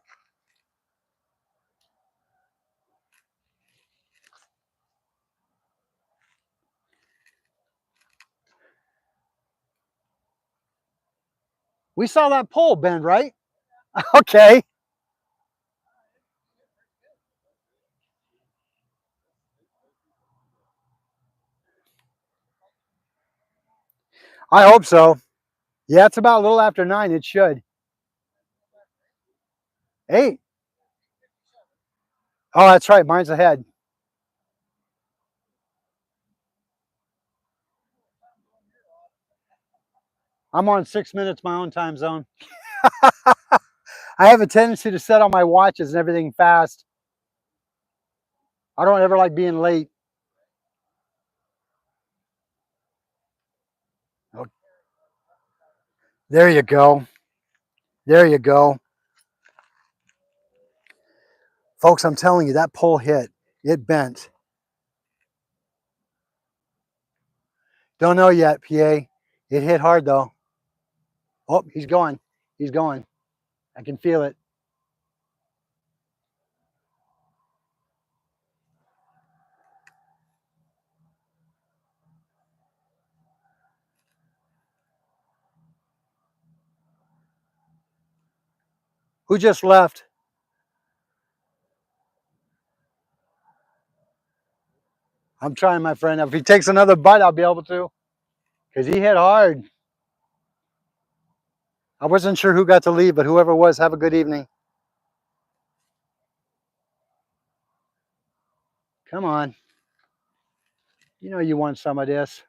We saw that pole bend, right? Okay. I hope so. Yeah, it's about a little after 9. It should. 8. Oh, that's right. Mine's ahead. I'm on 6 minutes my own time zone. I have a tendency to set on my watches and everything fast. I don't ever like being late. Oh, there you go. There you go. Folks, I'm telling you, that pole hit. It bent. Don't know yet, PA. It hit hard though. Oh, he's going. He's going. I can feel it. Who just left? I'm trying, my friend. If he takes another bite, I'll be able to. Because he hit hard. I wasn't sure who got to leave, but whoever it was, have a good evening. Come on. You know you want some of this.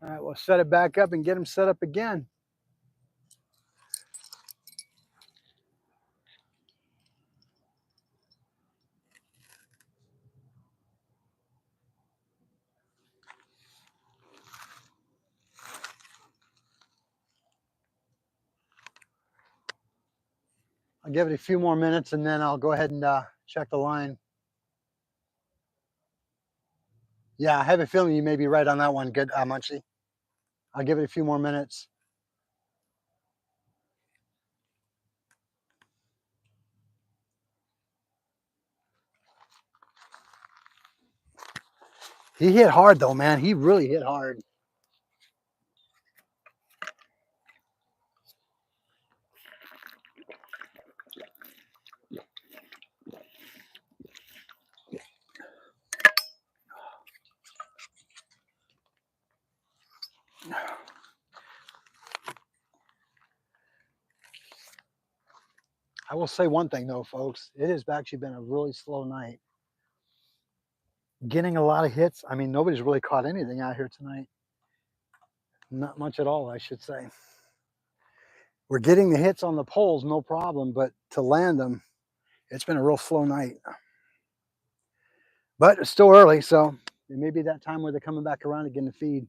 All right, we'll set it back up and get him set up again. I'll give it a few more minutes and then I'll go ahead and check the line. Yeah, I have a feeling you may be right on that one. Good, Munchie. I'll give it a few more minutes. He hit hard though, man. He really hit hard. I will say one thing though, folks. It has actually been a really slow night. Getting a lot of hits. I mean, nobody's really caught anything out here tonight. Not much at all, I should say. We're getting the hits on the poles, no problem, but to land them, it's been a real slow night. But it's still early, so it may be that time where they're coming back around again to feed.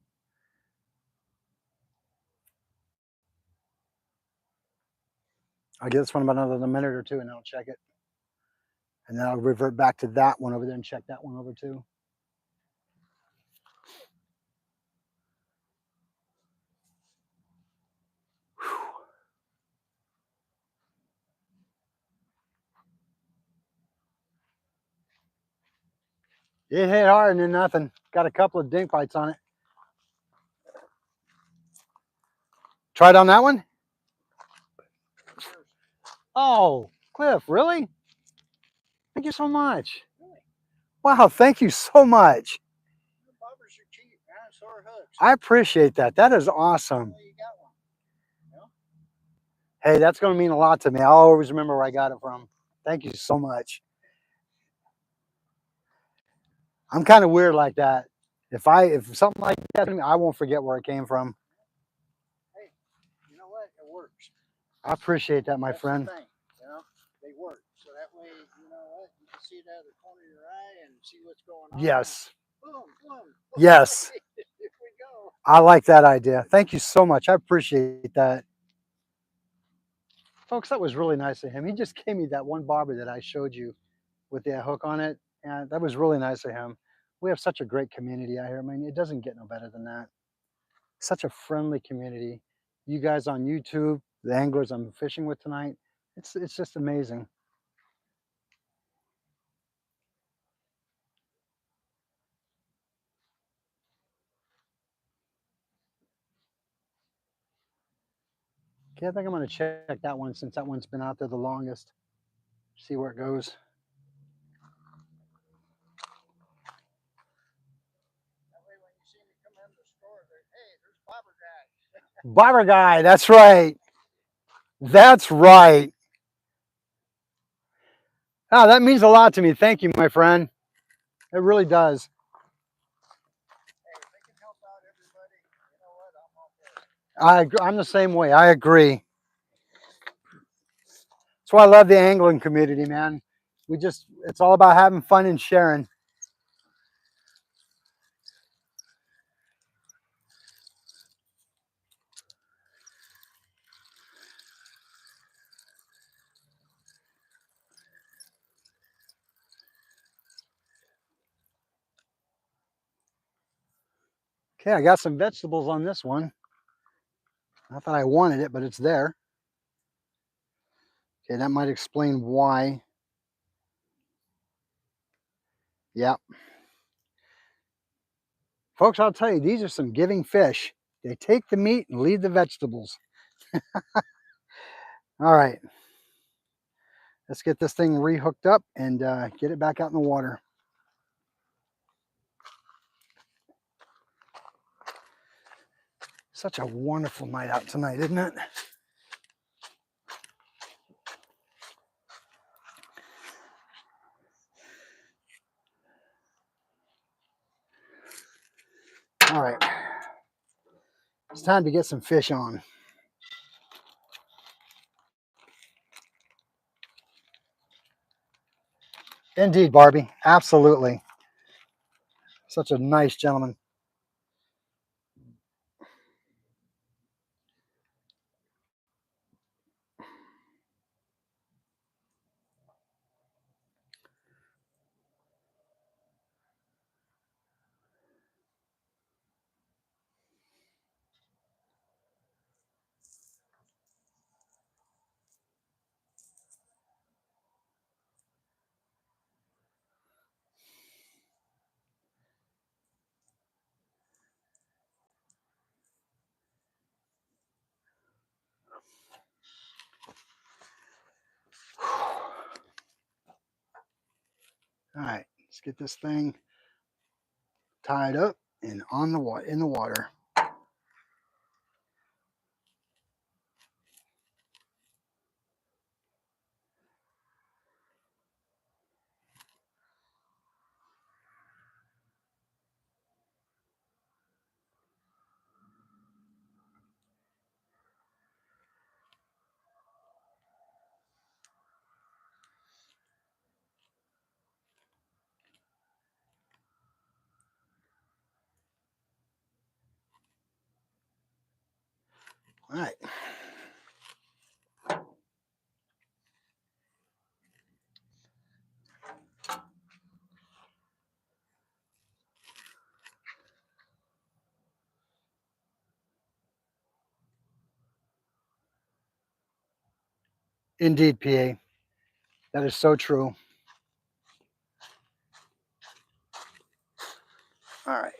I'll give this one about another minute or two and I'll check it. And then I'll revert back to that one over there and check that one over too. It hit hard and then nothing. Got a couple of dink bites on it. Tried on that one? Oh, Cliff, really? Thank you so much. Wow, thank you so much. Bobbers are cheap, man. So are hooks. I appreciate that. That is awesome. Well, you got one. You know? Hey, that's going to mean a lot to me. I'll always remember where I got it from. Thank you so much. I'm kind of weird like that. If something like that to me, I won't forget where it came from. Hey, you know what? It works. I appreciate that, my That's friend. the thing, you know, they work. So that way, you know what? You can see it out of the corner of your eye and see what's going on. Yes. Boom, boom. Yes. Here we go. I like that idea. Thank you so much. I appreciate that. Folks, that was really nice of him. He just gave me that one bobber that I showed you with the hook on it. And that was really nice of him. We have such a great community out here. I mean, it doesn't get no better than that. Such a friendly community. You guys on YouTube, the anglers I'm fishing with tonight, it's just amazing. Okay, I think I'm going to check that one since that one's been out there the longest. See where it goes. That way when you see me come in the store, hey, there's Bobber Guy. Barber guy, that's right. That's right. Oh, that means a lot to me. Thank you, my friend. It really does. Hey, if I can help out everybody, you know what? I'm okay. I'm the same way. I agree. That's why I love the angling community, man. It's all about having fun and sharing. Okay, I got some vegetables on this one. Not that I wanted it, but it's there. Okay, that might explain why. Yeah. Folks, I'll tell you, these are some giving fish. They take the meat and leave the vegetables. All right. Let's get this thing rehooked up and get it back out in the water. Such a wonderful night out tonight, isn't it? All right. It's time to get some fish on. Indeed, Barbie. Absolutely. Such a nice gentleman. All right, let's get this thing tied up and on the water in the water. All right. Indeed, PA. That is so true. All right.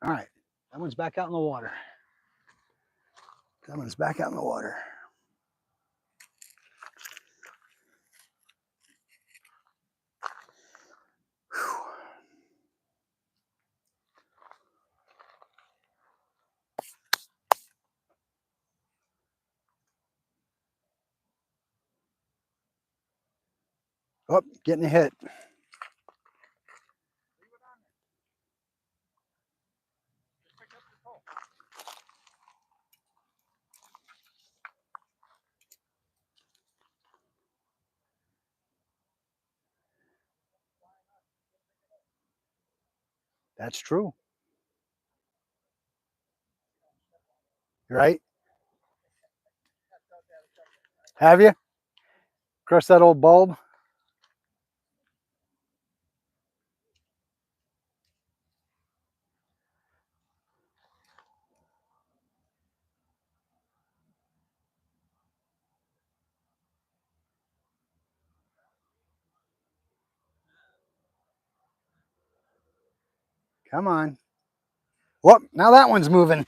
All right. That one's back out in the water. That one's back out in the water. Whew. Oh, getting a hit. Leave it on there. Just pick up your pole. That's true. Right? I've done that a couple of times. Have you? Crush that old bulb? Come on. Whoop, now that one's moving.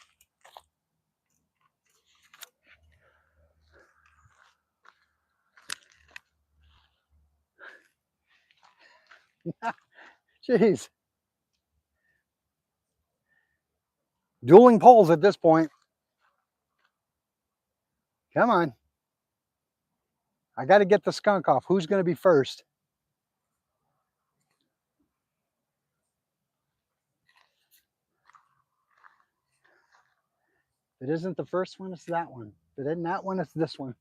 Jeez. Dueling poles at this point. Come on. I got to get the skunk off. Who's going to be first? If it isn't the first one, it's that one. If it isn't that one, it's this one.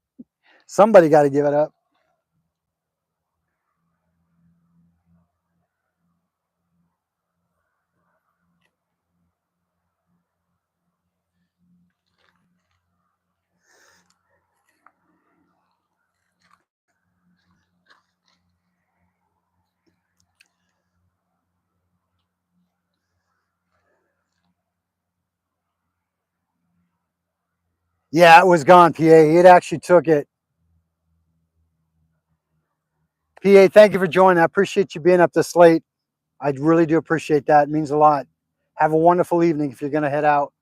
Somebody got to give it up. Yeah, it was gone, PA. It actually took it. PA, thank you for joining. I appreciate you being up this late. I really do appreciate that. It means a lot. Have a wonderful evening if you're going to head out.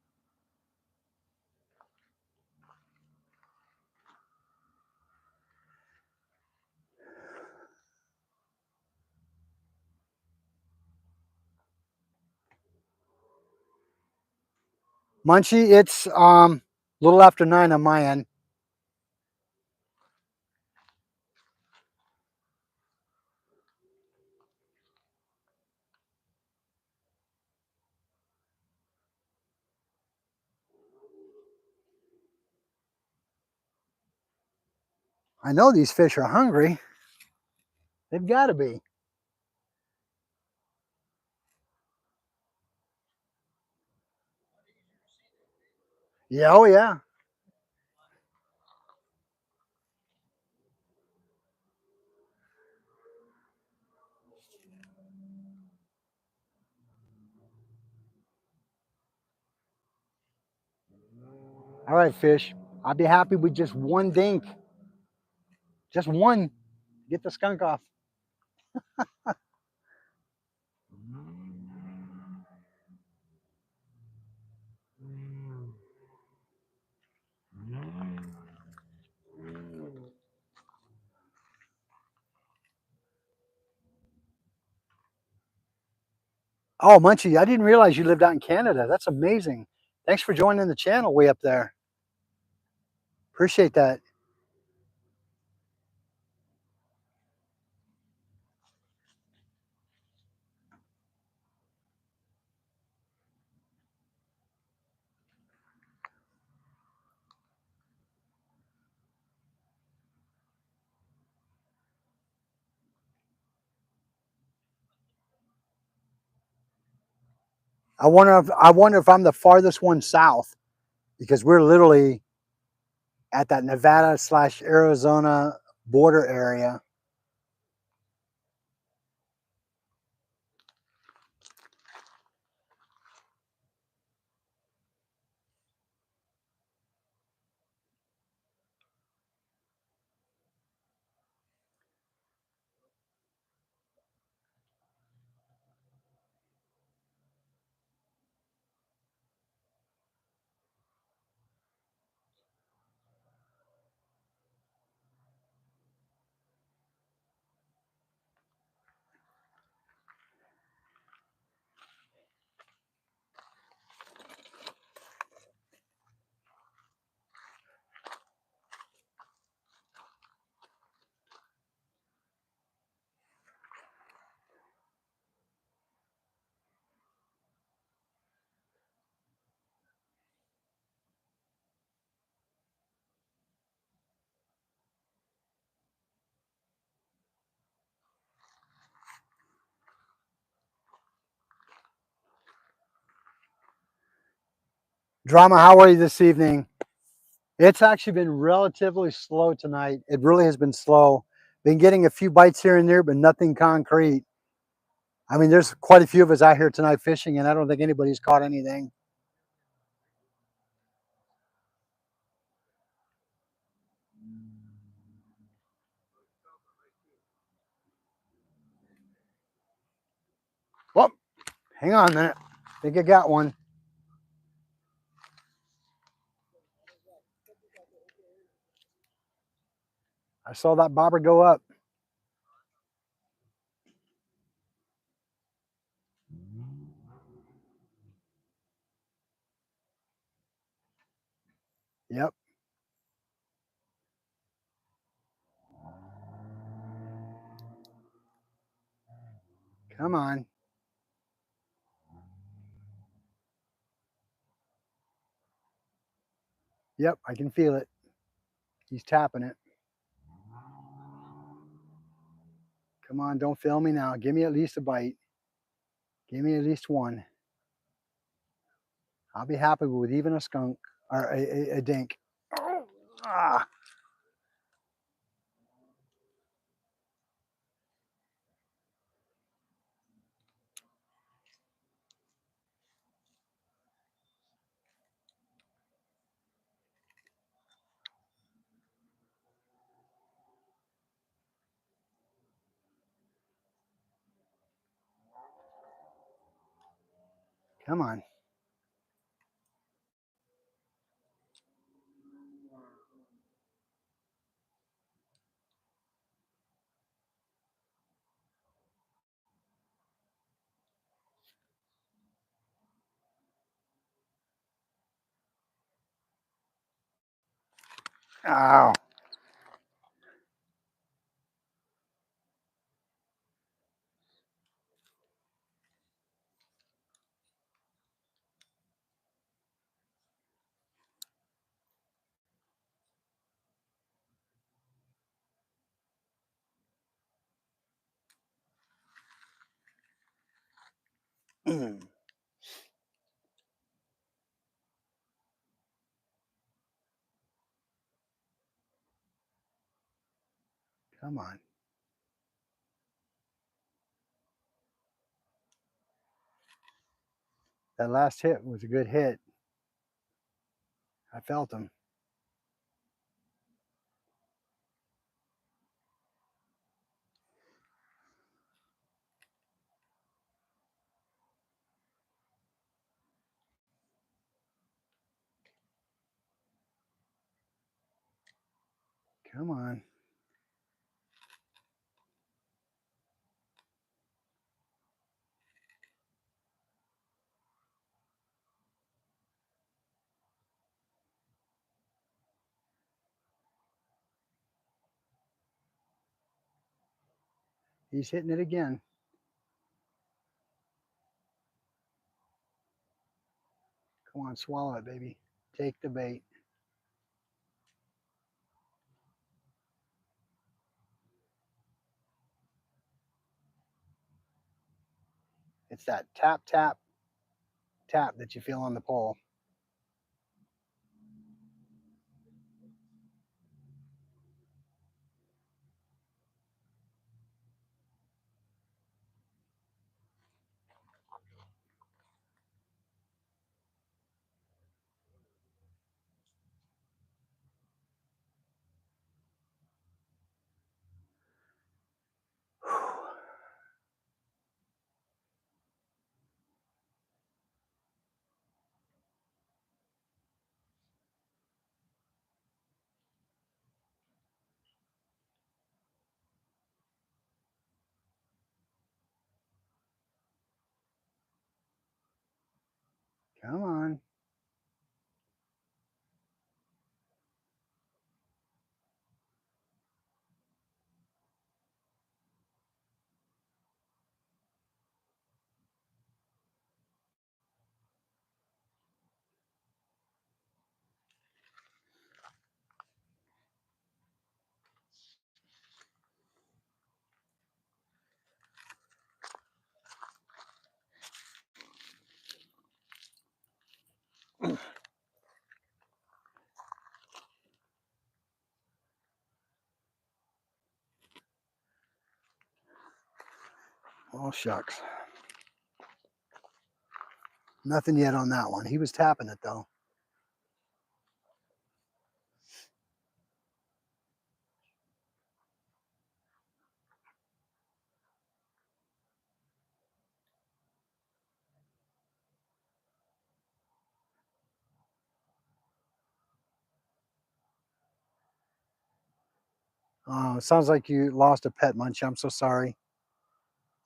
Munchie, it's a little after 9 on my end. I know these fish are hungry. They've got to be. Yeah, oh yeah. All right, fish. I'll be happy with just one dink. Just one. Get the skunk off. Oh, Munchie, I didn't realize you lived out in Canada. That's amazing. Thanks for joining the channel way up there. Appreciate that. I wonder if I'm the farthest one south because we're literally at that Nevada/Arizona border area. Drama, how are you this evening? It's actually been relatively slow tonight. It really has been slow. Been getting a few bites here and there, but nothing concrete. I mean, there's quite a few of us out here tonight fishing, and I don't think anybody's caught anything. Well, hang on a minute. I think I got one. I saw that bobber go up. Yep. Come on. Yep, I can feel it. He's tapping it. Come on, don't fail me now. Give me at least a bite. Give me at least one. I'll be happy with even a skunk or a dink. Oh, ah, come on. Ow. Come on. That last hit was a good hit. I felt him. Come on. He's hitting it again. Come on, swallow it, baby. Take the bait. It's that tap, tap, tap that you feel on the pole. Come on. Oh, shucks. Nothing yet on that one. He was tapping it, though. Oh, it sounds like you lost a pet, Munch. I'm so sorry.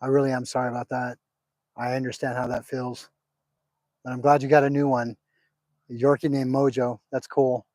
I really am sorry about that. I understand how that feels. But I'm glad you got a new one. A Yorkie named Mojo. That's cool.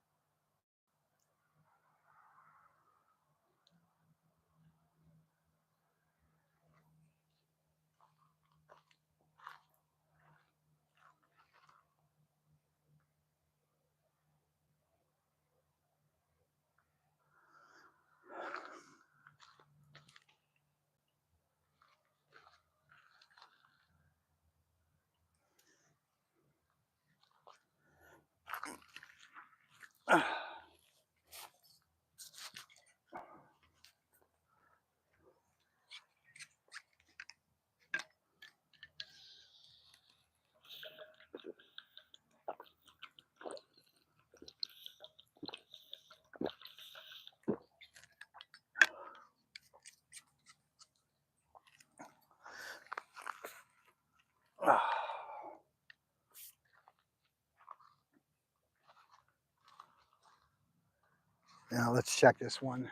Now let's check this one.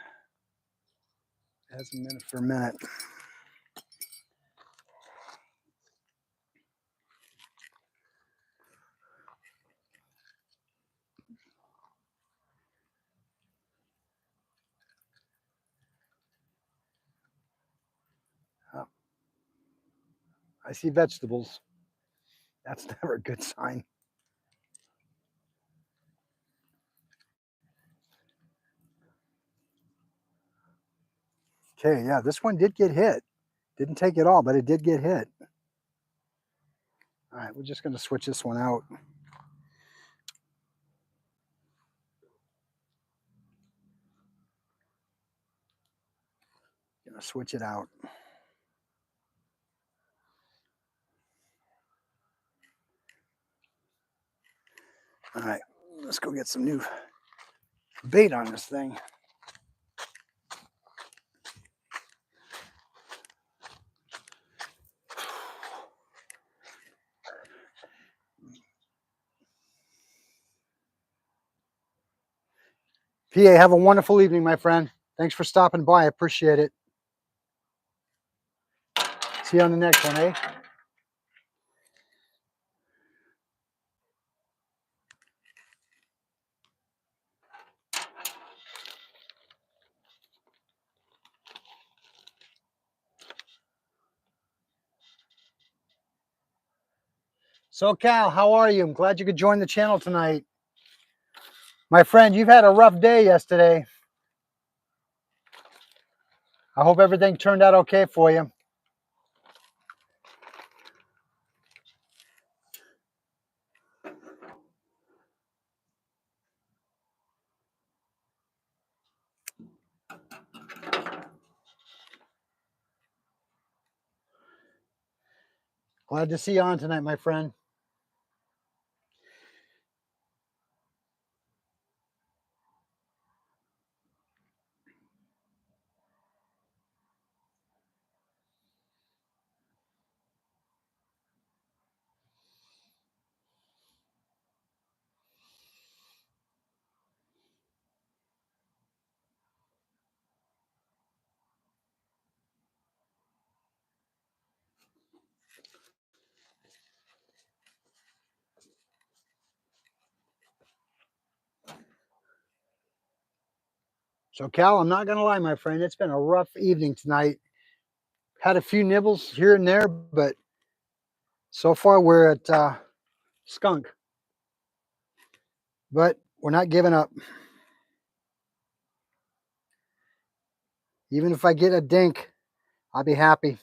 It hasn't been for a minute. Oh, I see vegetables. That's never a good sign. Okay, yeah, this one did get hit. Didn't take it all, but it did get hit. All right, we're just going to switch this one out. Gonna switch it out. All right, let's go get some new bait on this thing. PA, have a wonderful evening, my friend. Thanks for stopping by. I appreciate it. See you on the next one, eh? So, Cal, how are you? I'm glad you could join the channel tonight. My friend, you've had a rough day yesterday. I hope everything turned out okay for you. Glad to see you on tonight, my friend. So, Cal, I'm not going to lie, my friend. It's been a rough evening tonight. Had a few nibbles here and there, but so far we're at skunk. But we're not giving up. Even if I get a dink, I'll be happy.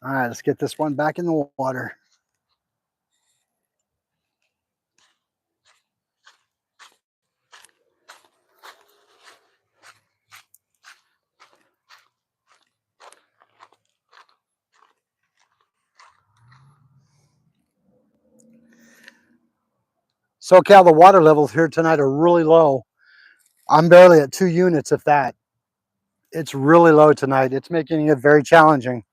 All right, let's get this one back in the water. SoCal, the water levels here tonight are really low. I'm barely at 2 units, if that. It's really low tonight. It's making it very challenging.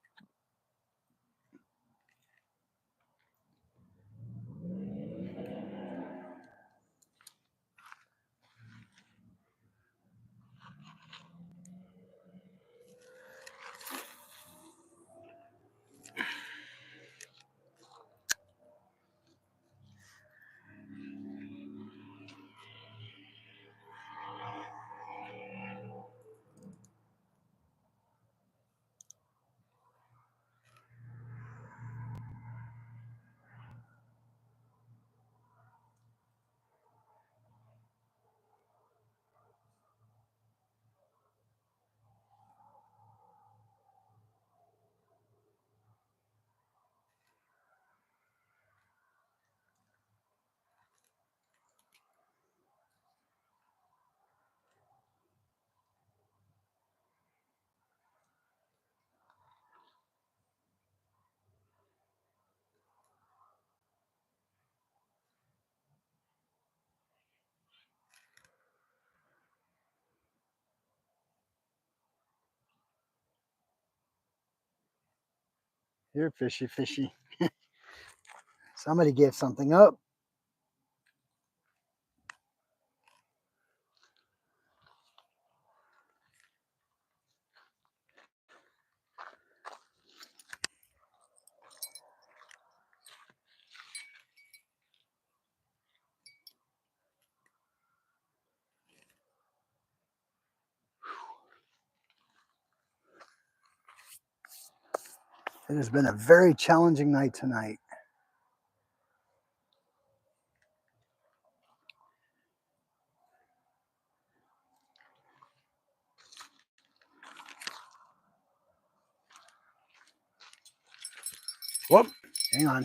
Here, fishy, fishy. Somebody gave something up. It has been a very challenging night tonight. Whoop, hang on.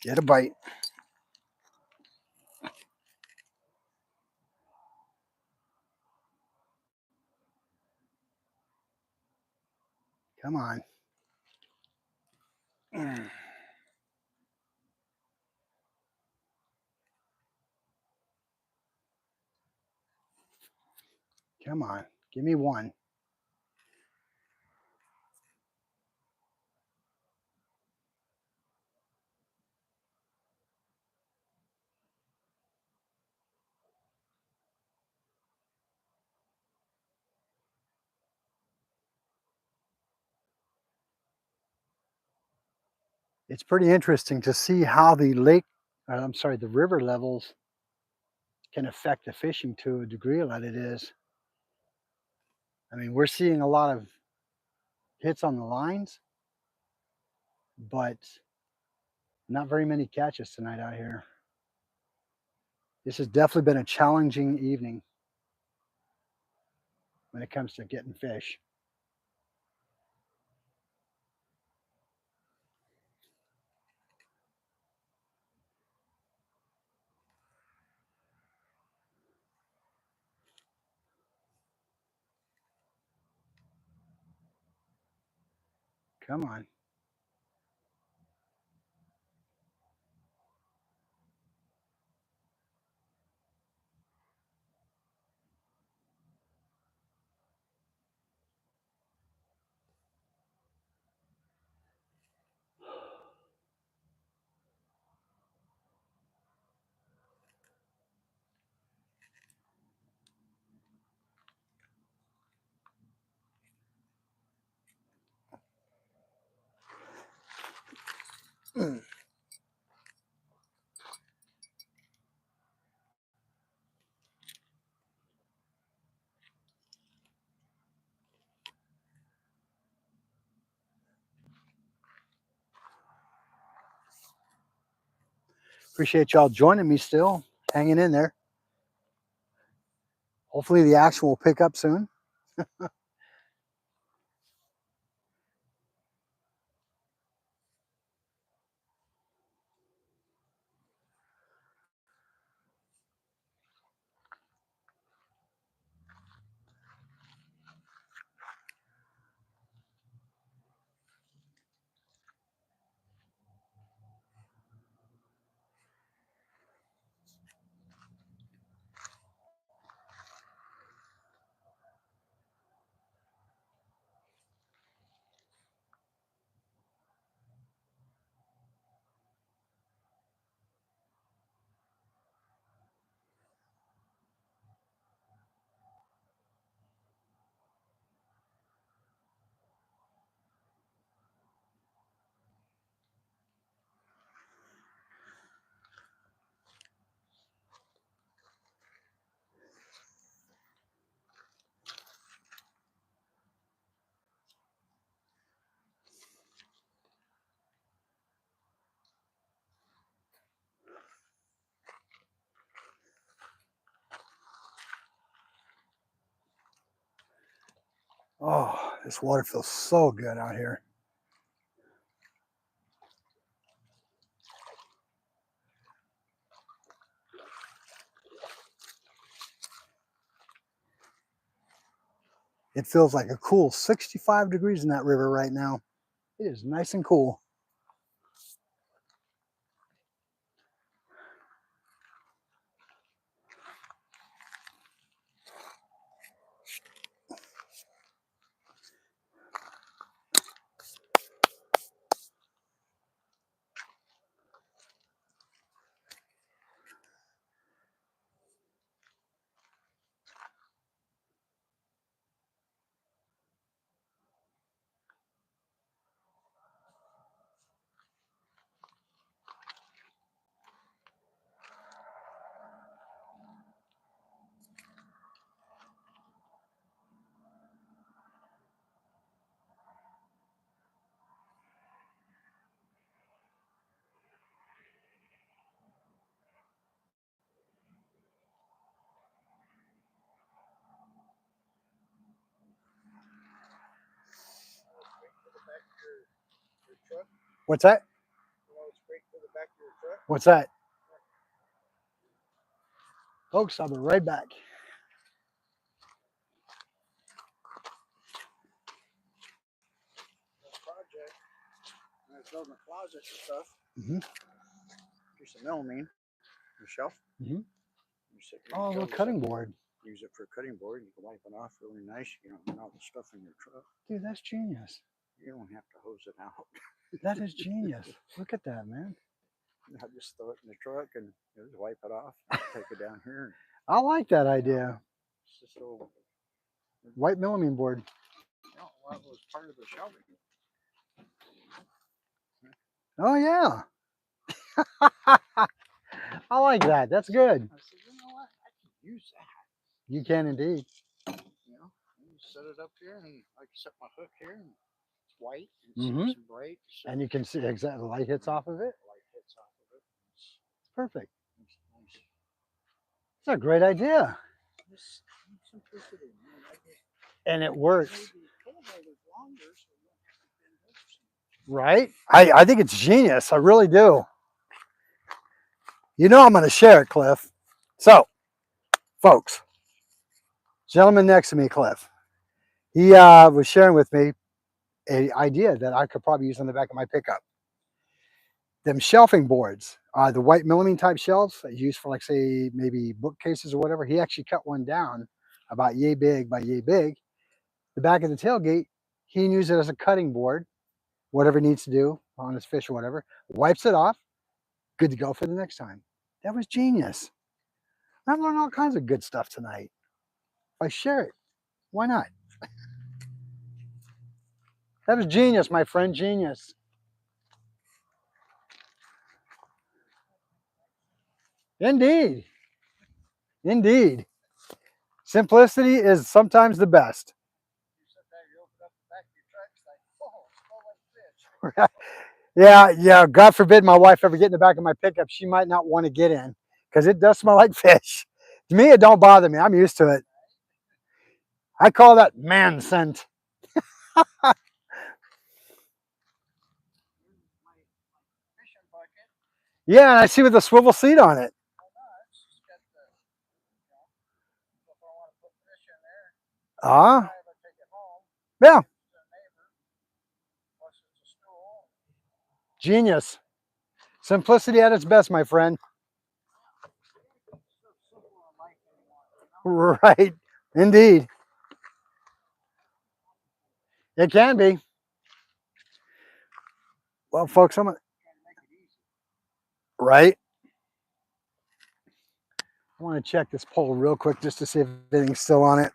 Get a bite. Come on. Come on. Give me one. It's pretty interesting to see how the the river levels can affect the fishing to a degree that it is. I mean, we're seeing a lot of hits on the lines, but not very many catches tonight out here. This has definitely been a challenging evening when it comes to getting fish. Come on. Appreciate y'all joining me still, hanging in there. Hopefully the action will pick up soon. Oh, this water feels so good out here. It feels like a cool 65 degrees in that river right now. It is nice and cool. Your truck. What's that? You know, it's brake to the back of your truck. What's that? Folks, I'll be right back. This project. And I was building a closet and stuff. Mm-hmm. Here's some melamine. Your shelf. Mm-hmm. You sit Oh, a little cutting board. Use it for a cutting board. You can wipe it off really nice. You don't get all the stuff in your truck. Dude, that's genius. You don't have to hose it out. That is genius. Look at that, man. I just throw it in the truck and just wipe it off. Take it down here. I like that idea. It's just so. White melamine board. No, well, it was part of the shelving. Oh, yeah. I like that. That's good. I said, you know what? I can use that. You can indeed. You know, you set it up here and I can set my hook here and it's white and it's Mm-hmm. nice and bright. So And you can see exactly the light hits off of it. light hits off of it. It's Perfect. nice. It's a great idea. This simplicity, man. And it works. Maybe told holders longer so you don't have to bend over so much. Right? I think it's genius. I really do. You know I'm going to share it, Cliff. So, folks, gentleman next to me, Cliff, he was sharing with me an idea that I could probably use on the back of my pickup. Them shelving boards, the white melamine type shelves that you use for, like, say, maybe bookcases or whatever. He actually cut one down about yay big by yay big. The back of the tailgate, he can use it as a cutting board, whatever he needs to do on his fish or whatever, wipes it off, good to go for the next time. That was genius. I've learned all kinds of good stuff tonight. If I share it, why not? That was genius, my friend, genius. Indeed. Indeed. Simplicity is sometimes the best. You sit there, you open up the back of your truck, it's like, oh, smell like fish. Yeah. God forbid my wife ever get in the back of my pickup. She might not want to get in because it does smell like fish. To me, it don't bother me. I'm used to it. I call that man scent. My fishing bucket. Yeah, and I see with the swivel seat on it. Oh no, it's just got the, you know, if I want to put fish in there, Ah, I take it home. yeah, To a neighbor, plus it's a stool. genius. Simplicity at its best, my friend. It's so simple in life anymore, you know? Right. Indeed. It can be. Well, folks, I'm Trying to make it easy. right. I want to check this pole real quick just to see if everything's still on it.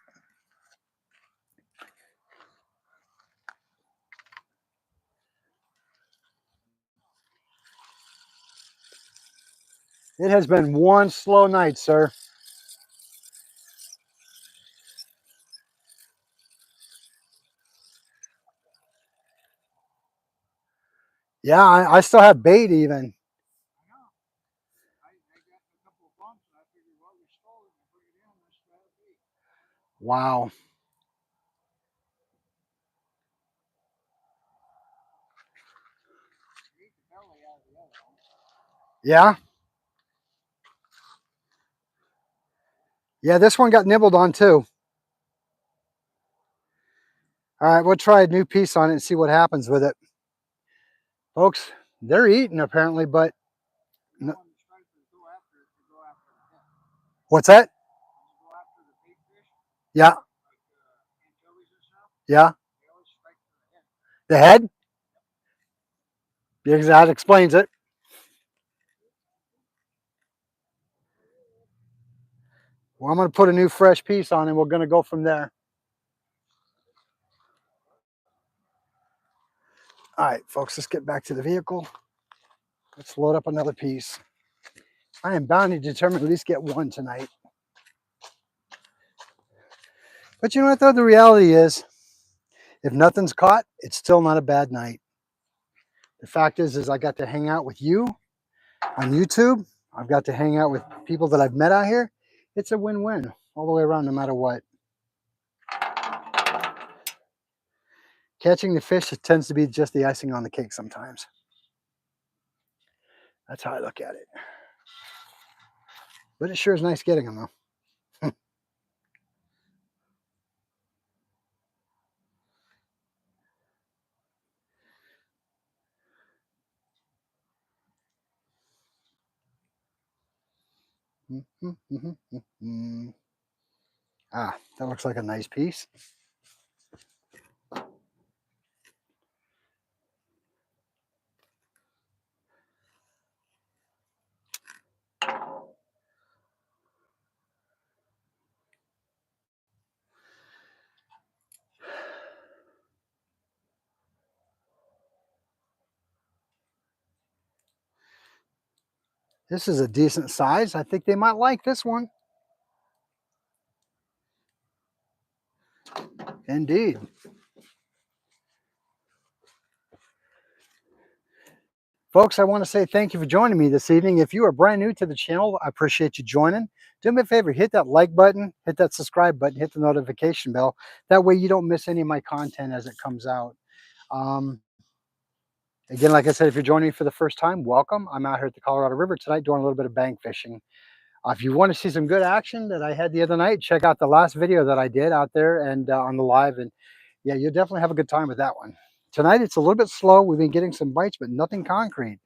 It has been one slow night, sir. Yeah, I still have bait even. I know. I got a couple of bumps and I figured, well, we stole it and bring it in. Let's try to beat. Wow. Yeah. Yeah, this one got nibbled on too. All right, we'll try a new piece on it and see what happens with it. Folks, they're eating apparently, but no. What's that? Yeah, yeah. The head? Yeah, that explains it. Well, I'm going to put a new fresh piece on and we're going to go from there. All right, folks, let's get back to the vehicle. Let's load up another piece. I am bound and determined to at least get one tonight. But you know what, though? The reality is, if nothing's caught, it's still not a bad night. The fact is I got to hang out with you on YouTube. I've got to hang out with people that I've met out here. It's a win-win all the way around, no matter what. Catching the fish tends to be just the icing on the cake sometimes. That's how I look at it. But it sure is nice getting them, though. Ah, that looks like a nice piece. This is a decent size. I think they might like this one. Indeed. Folks, I want to say thank you for joining me this evening. If you are brand new to the channel, I appreciate you joining. Do me a favor, hit that like button, hit that subscribe button, hit the notification bell. That way you don't miss any of my content as it comes out. Again, like I said, if you're joining me for the first time, welcome. I'm out here at the Colorado River tonight doing a little bit of bank fishing. If you want to see some good action that I had the other night, check out the last video that I did out there and on the live. And yeah, you'll definitely have a good time with that one. Tonight, it's a little bit slow. We've been getting some bites, but nothing concrete.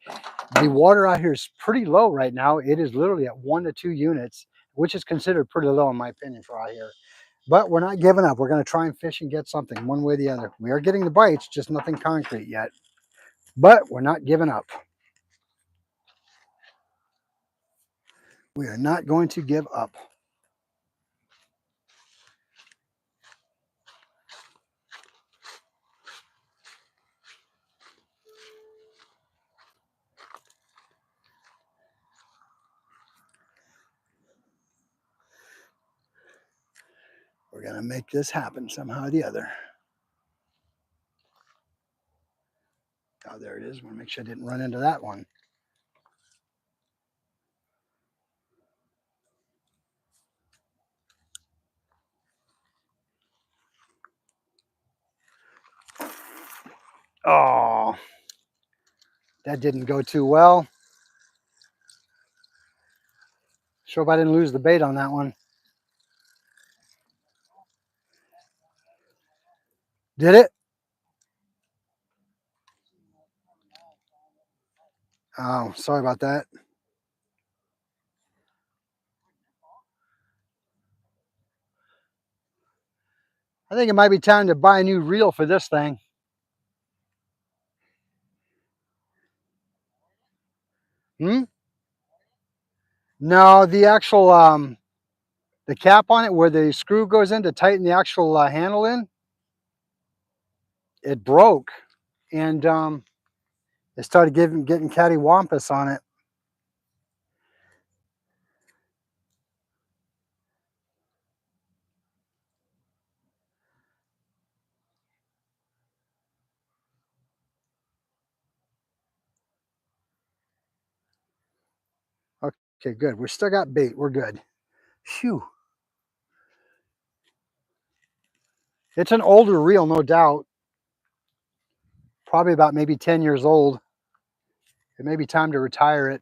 The water out here is pretty low right now. It is literally at 1 to 2 units, which is considered pretty low in my opinion for out here. But we're not giving up. We're going to try and fish and get something one way or the other. We are getting the bites, just nothing concrete yet. But we're not giving up. We are not going to give up. We're going to make this happen somehow or the other. Oh, there it is. Want to make sure I didn't run into that one. Oh, that didn't go too well. Sure if I didn't lose the bait on that one. Did it? Oh, sorry about that. I think it might be time to buy a new reel for this thing. Hmm? No, the actual the cap on it where the screw goes in to tighten the actual handle in, it broke, and it started getting cattywampus on it. Okay, good. We still got bait. We're good. Phew. It's an older reel, no doubt. Probably about maybe 10 years old. It may be time to retire it.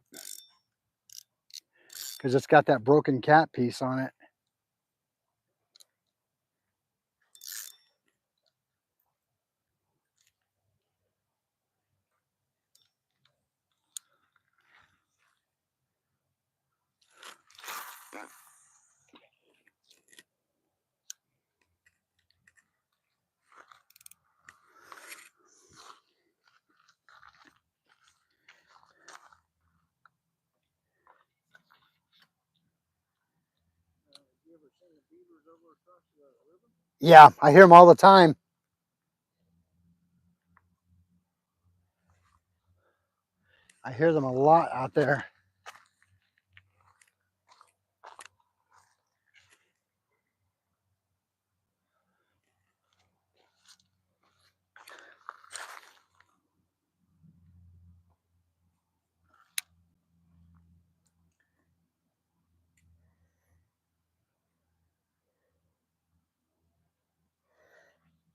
because it's got that broken cat piece on it. You ever seen the beavers over across the river? Yeah, I hear them all the time. I hear them a lot out there.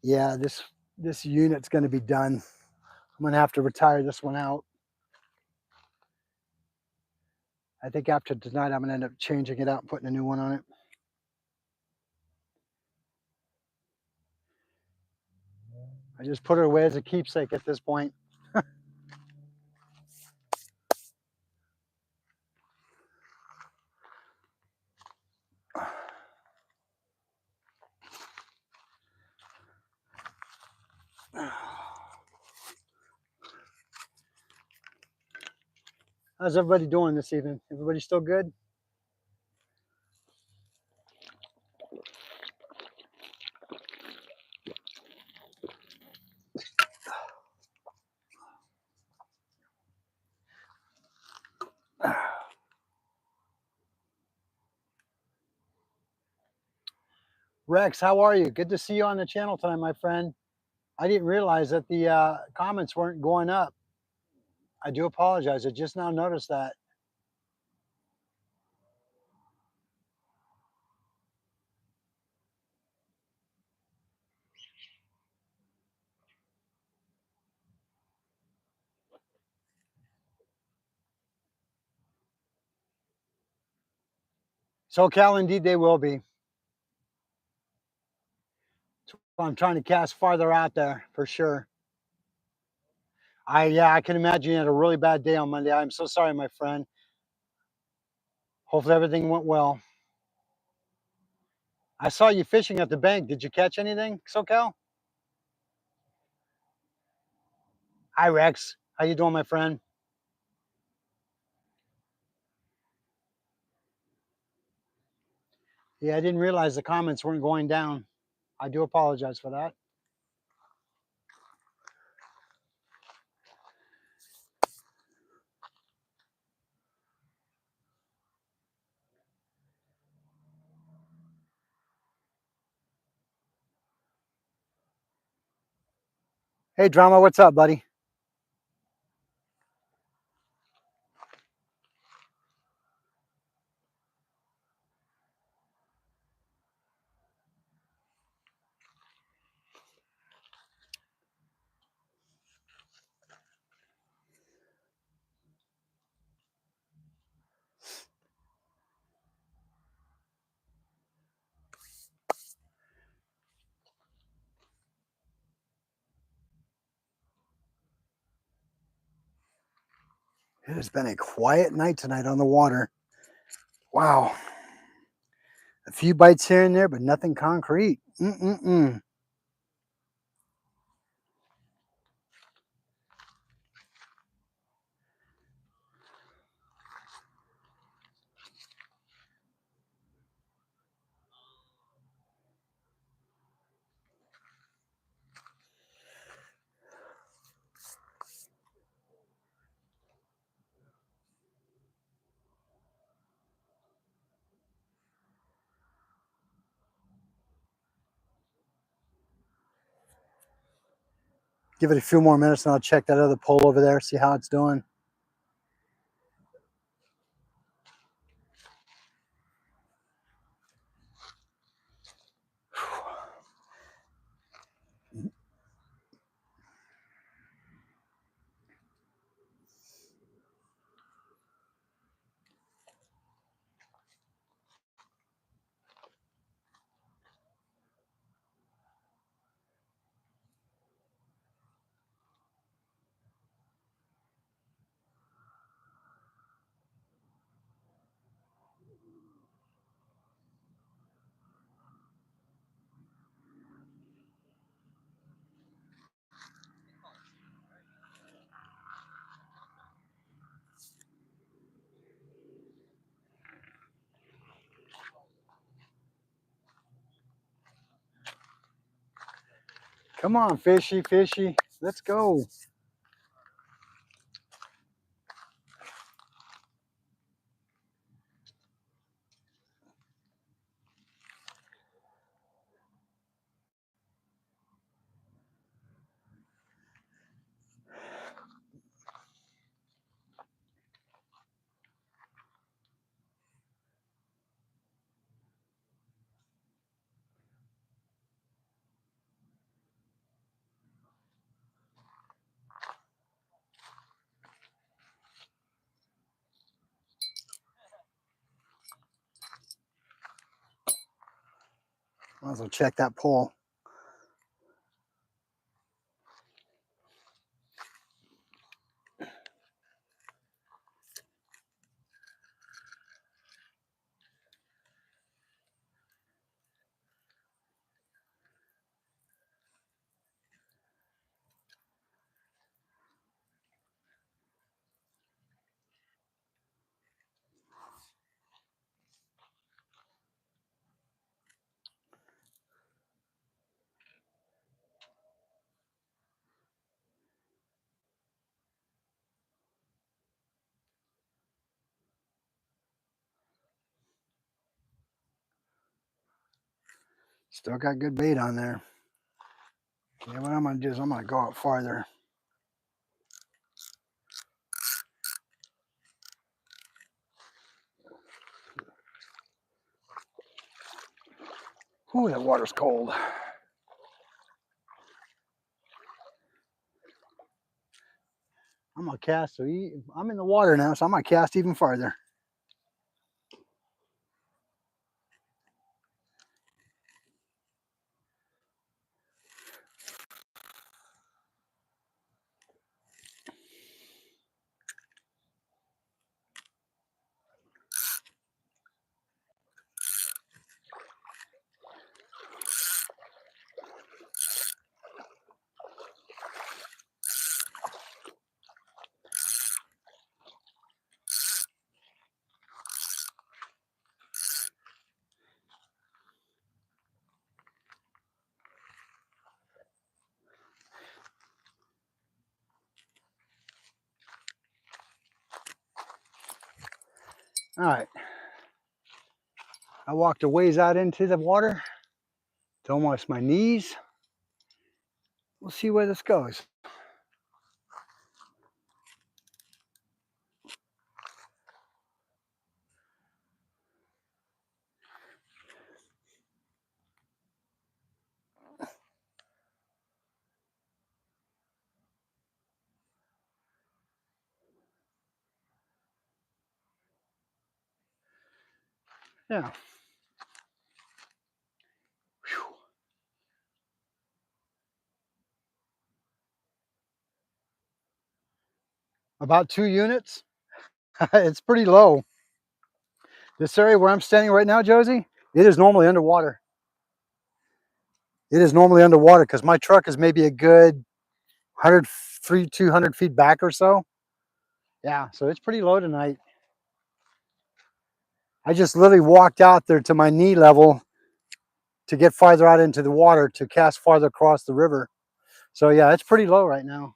Yeah, this unit's going to be done. I'm going to have to retire this one out. I think after tonight, I'm going to end up changing it out and putting a new one on it. I just put it away as a keepsake at this point. How's everybody doing this evening? Everybody still good? Rex, how are you? Good to see you on the channel tonight, my friend. I didn't realize that the comments weren't going up. I do apologize. I just now noticed that. So, Cal, indeed, they will be. I'm trying to cast farther out there for sure. Yeah, I can imagine you had a really bad day on Monday. I'm so sorry, my friend. Hopefully everything went well. I saw you fishing at the bank. Did you catch anything, SoCal? Hi, Rex. How you doing, my friend? Yeah, I didn't realize the comments weren't going down. I do apologize for that. Hey, Drama, what's up, buddy? It has been a quiet night tonight on the water. Wow. A few bites here and there, but nothing concrete. Give it a few more minutes and I'll check that other pole over there, see how it's doing. Come on, fishy, fishy. Let's go. Might as well check that pole. Still got good bait on there. Yeah, what I'm gonna do is I'm gonna go out farther. Ooh, that water's cold. I'm gonna cast, so I'm in the water now, so I'm gonna cast even farther. All right. I walked a ways out into the water to almost my knees. We'll see where this goes. Yeah. Whew. About 2 units. It's pretty low. This area where I'm standing right now, Josie, it is normally underwater. It is normally underwater because my truck is maybe a good 100, 200 feet back or so. Yeah, so it's pretty low tonight. I just literally walked out there to my knee level to get farther out into the water to cast farther across the river. So yeah, it's pretty low right now.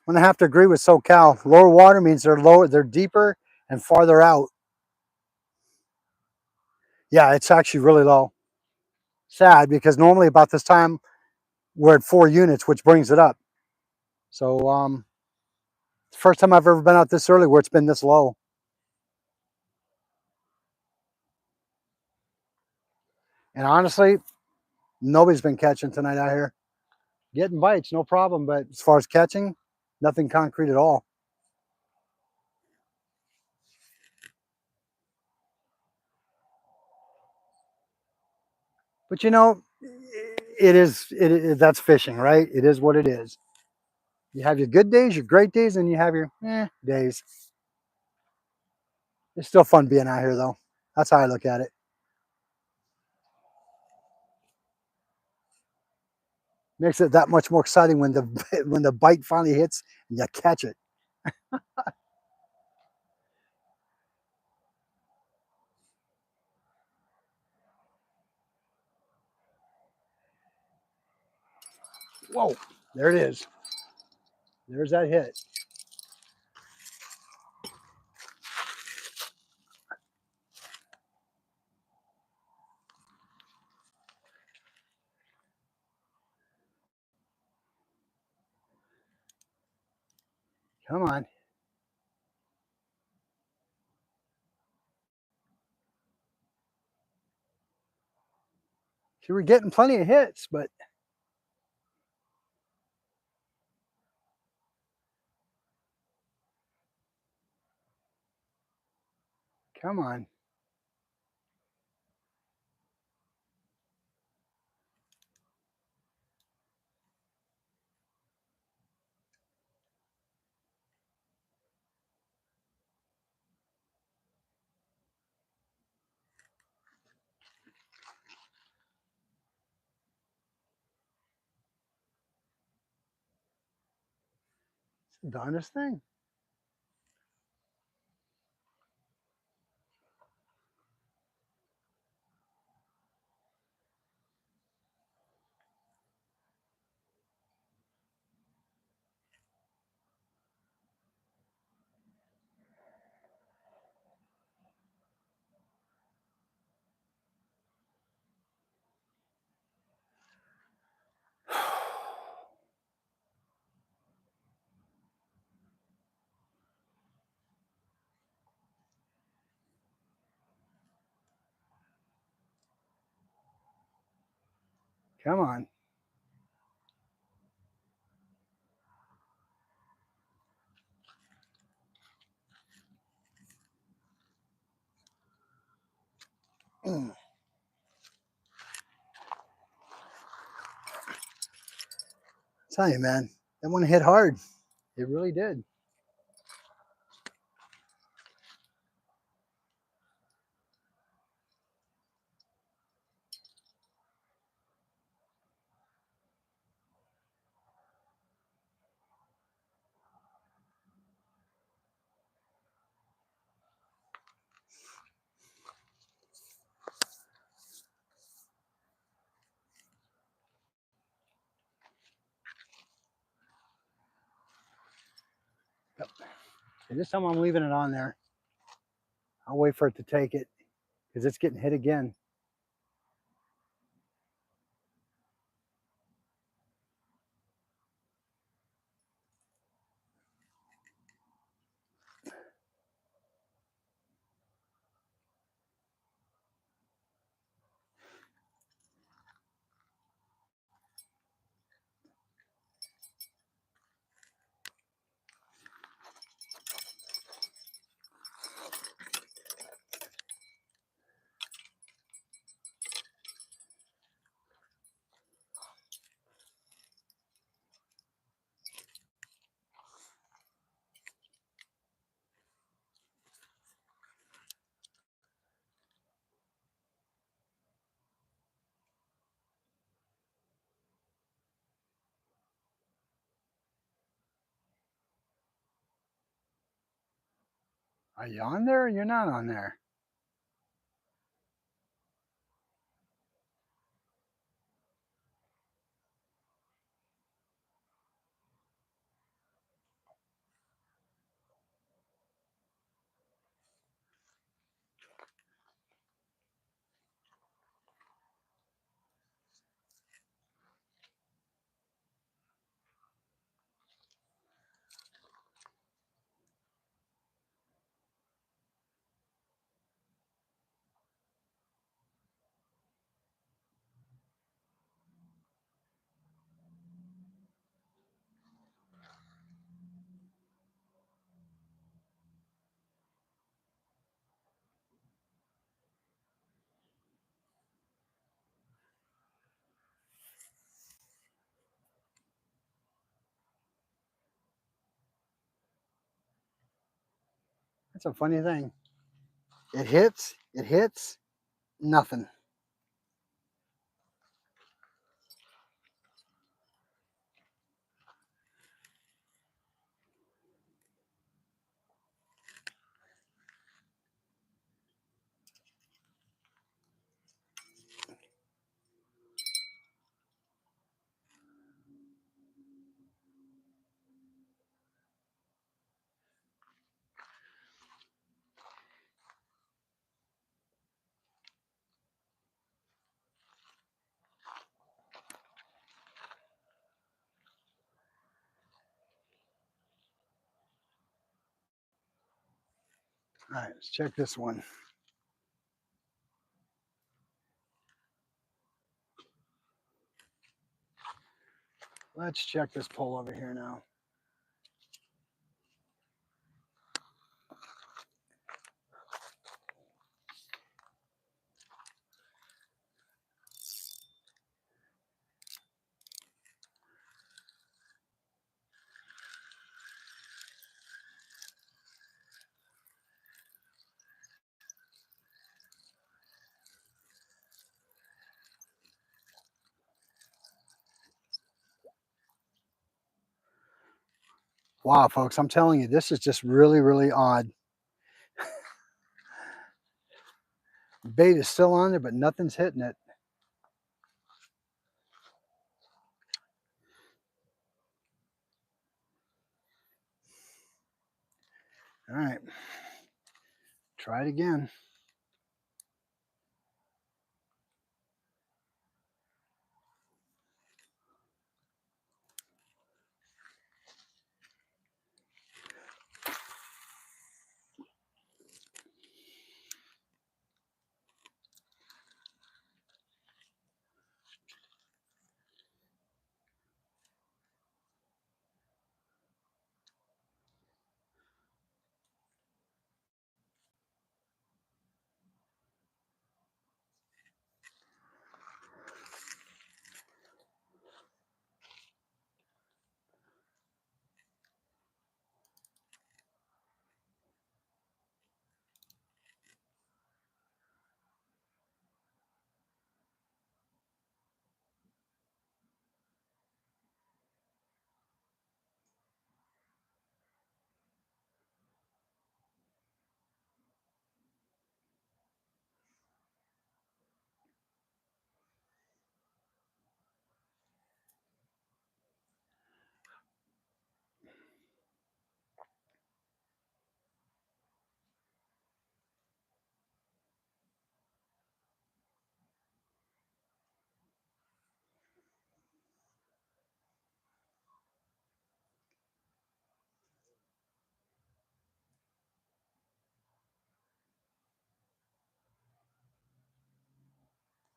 I'm gonna have to agree with SoCal. Lower water means they're lower, they're deeper and farther out. Yeah, it's actually really low. Sad because normally about this time we're at 4 units, which brings it up. So first time I've ever been out this early where it's been this low. And honestly, nobody's been catching tonight out here. Getting bites, no problem, but as far as catching, nothing concrete at all. But you know, that's fishing, right? It is what it is. You have your good days, your great days, and you have your days. It's still fun being out here though. That's how I look at it. Makes it that much more exciting when the when the bite finally hits and you catch it. Whoa, there it is. There's that hit. Come on. See, we're getting plenty of hits, but come on. It's the darndest thing. Come on. Mm. Tell you, man, that one hit hard. It really did. Yep. So this time I'm leaving it on there. I'll wait for it to take it because it's getting hit again. Are you on there or you're not on there? That's a funny thing. It hits, nothing. All right, let's check this one. Let's check this pole over here now. Wow, folks, I'm telling you, this is just really, really odd. Bait is still on there, but nothing's hitting it. All right, try it again.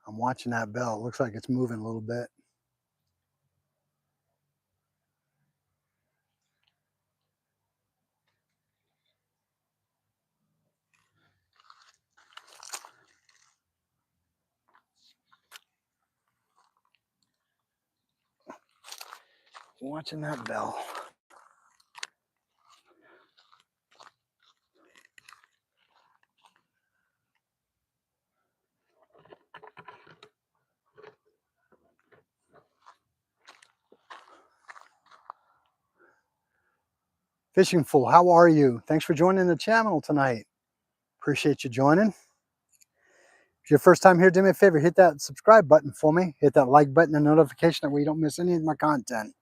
I'm watching that bell. It looks like it's moving a little bit. Watching that bell. Fishing Fool, how are you? Thanks for joining the channel tonight. Appreciate you joining. If it's your first time here, do me a favor, hit that subscribe button for me. Hit that like button and notification that way you don't miss any of my content.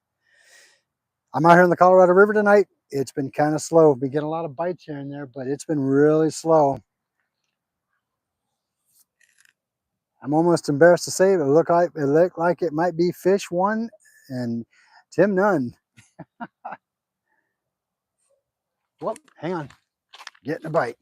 I'm out here in the Colorado River tonight. It's been kind of slow. We get a lot of bites here and there, but it's been really slow. I'm almost embarrassed to say it looked like it might be fish one and Tim none. Whoop, hang on. Getting a bite.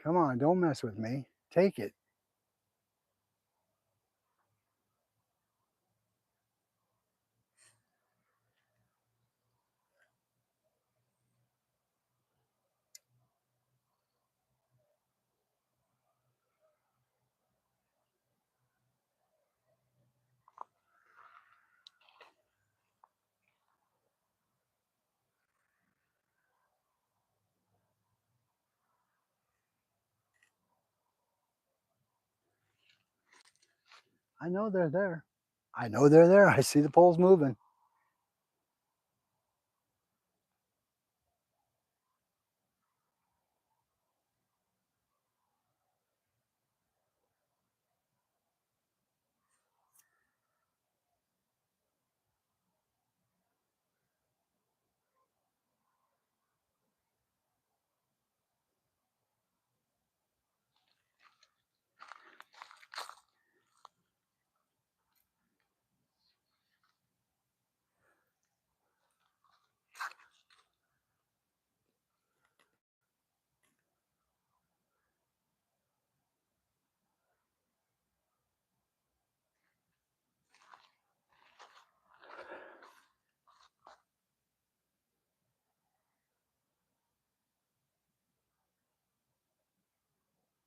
Come on, don't mess with me. Take it. I know they're there. I know they're there. I see the poles moving.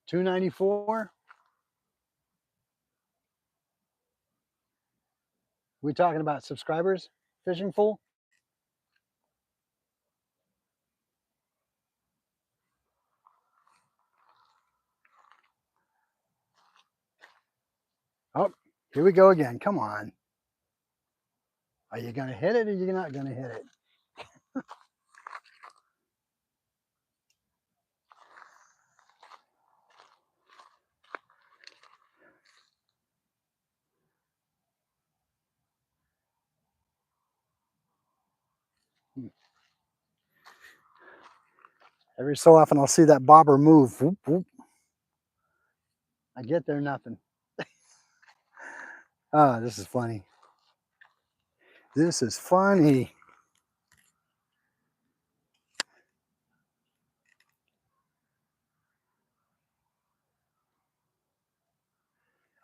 294. We talking about subscribers fishing full? Oh, here we go again. Come on. Are you going to hit it or are you not going to hit it? Every so often I'll see that bobber move. Whoop, whoop. I get there, nothing. Ah, this is funny. This is funny.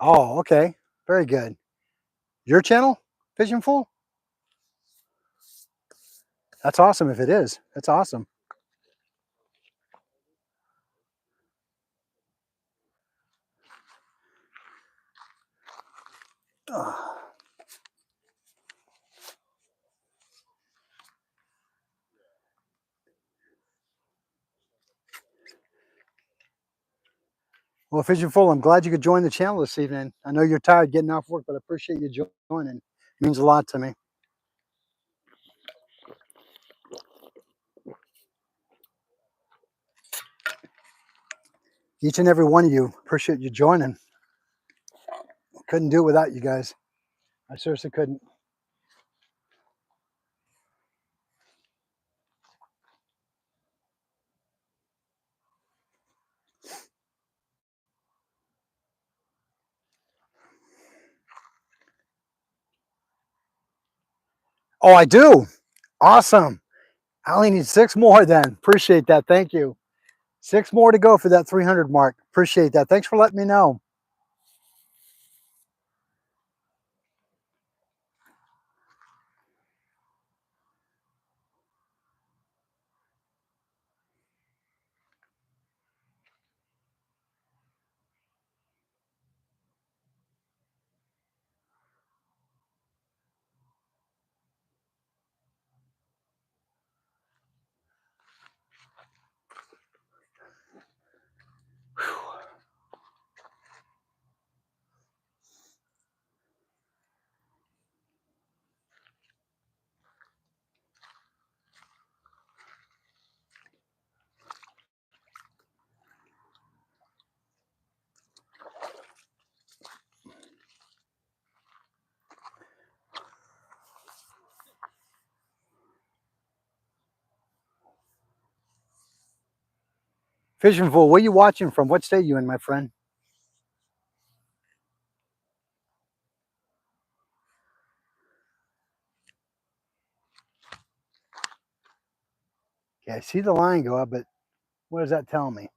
Oh, okay. Very good. Your channel, Fishing Fool? That's awesome if it is. That's awesome. Ah. Well, Fishing Full, I'm glad you could join the channel this evening. I know you're tired getting off work, but I appreciate you joining. It means a lot to me. Each and every one of you, appreciate you joining. Couldn't do it without you guys. I seriously couldn't. Oh, I do. Awesome. I only need 6 more then. Appreciate that. Thank you. 6 more to go for that 300 mark. Appreciate that. Thanks for letting me know. Fishing Fool, where you watching from? What state you in, my friend? Okay, I see the line go up, but what does that tell me?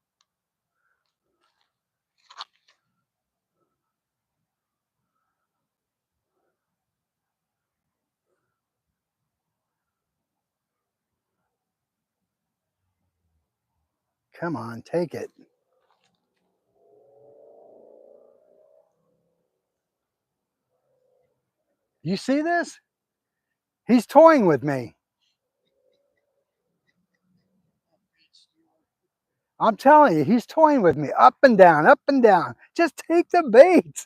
Come on, take it. You see this? He's toying with me. I'm telling you, he's toying with me. Up and down, up and down. Just take the bait.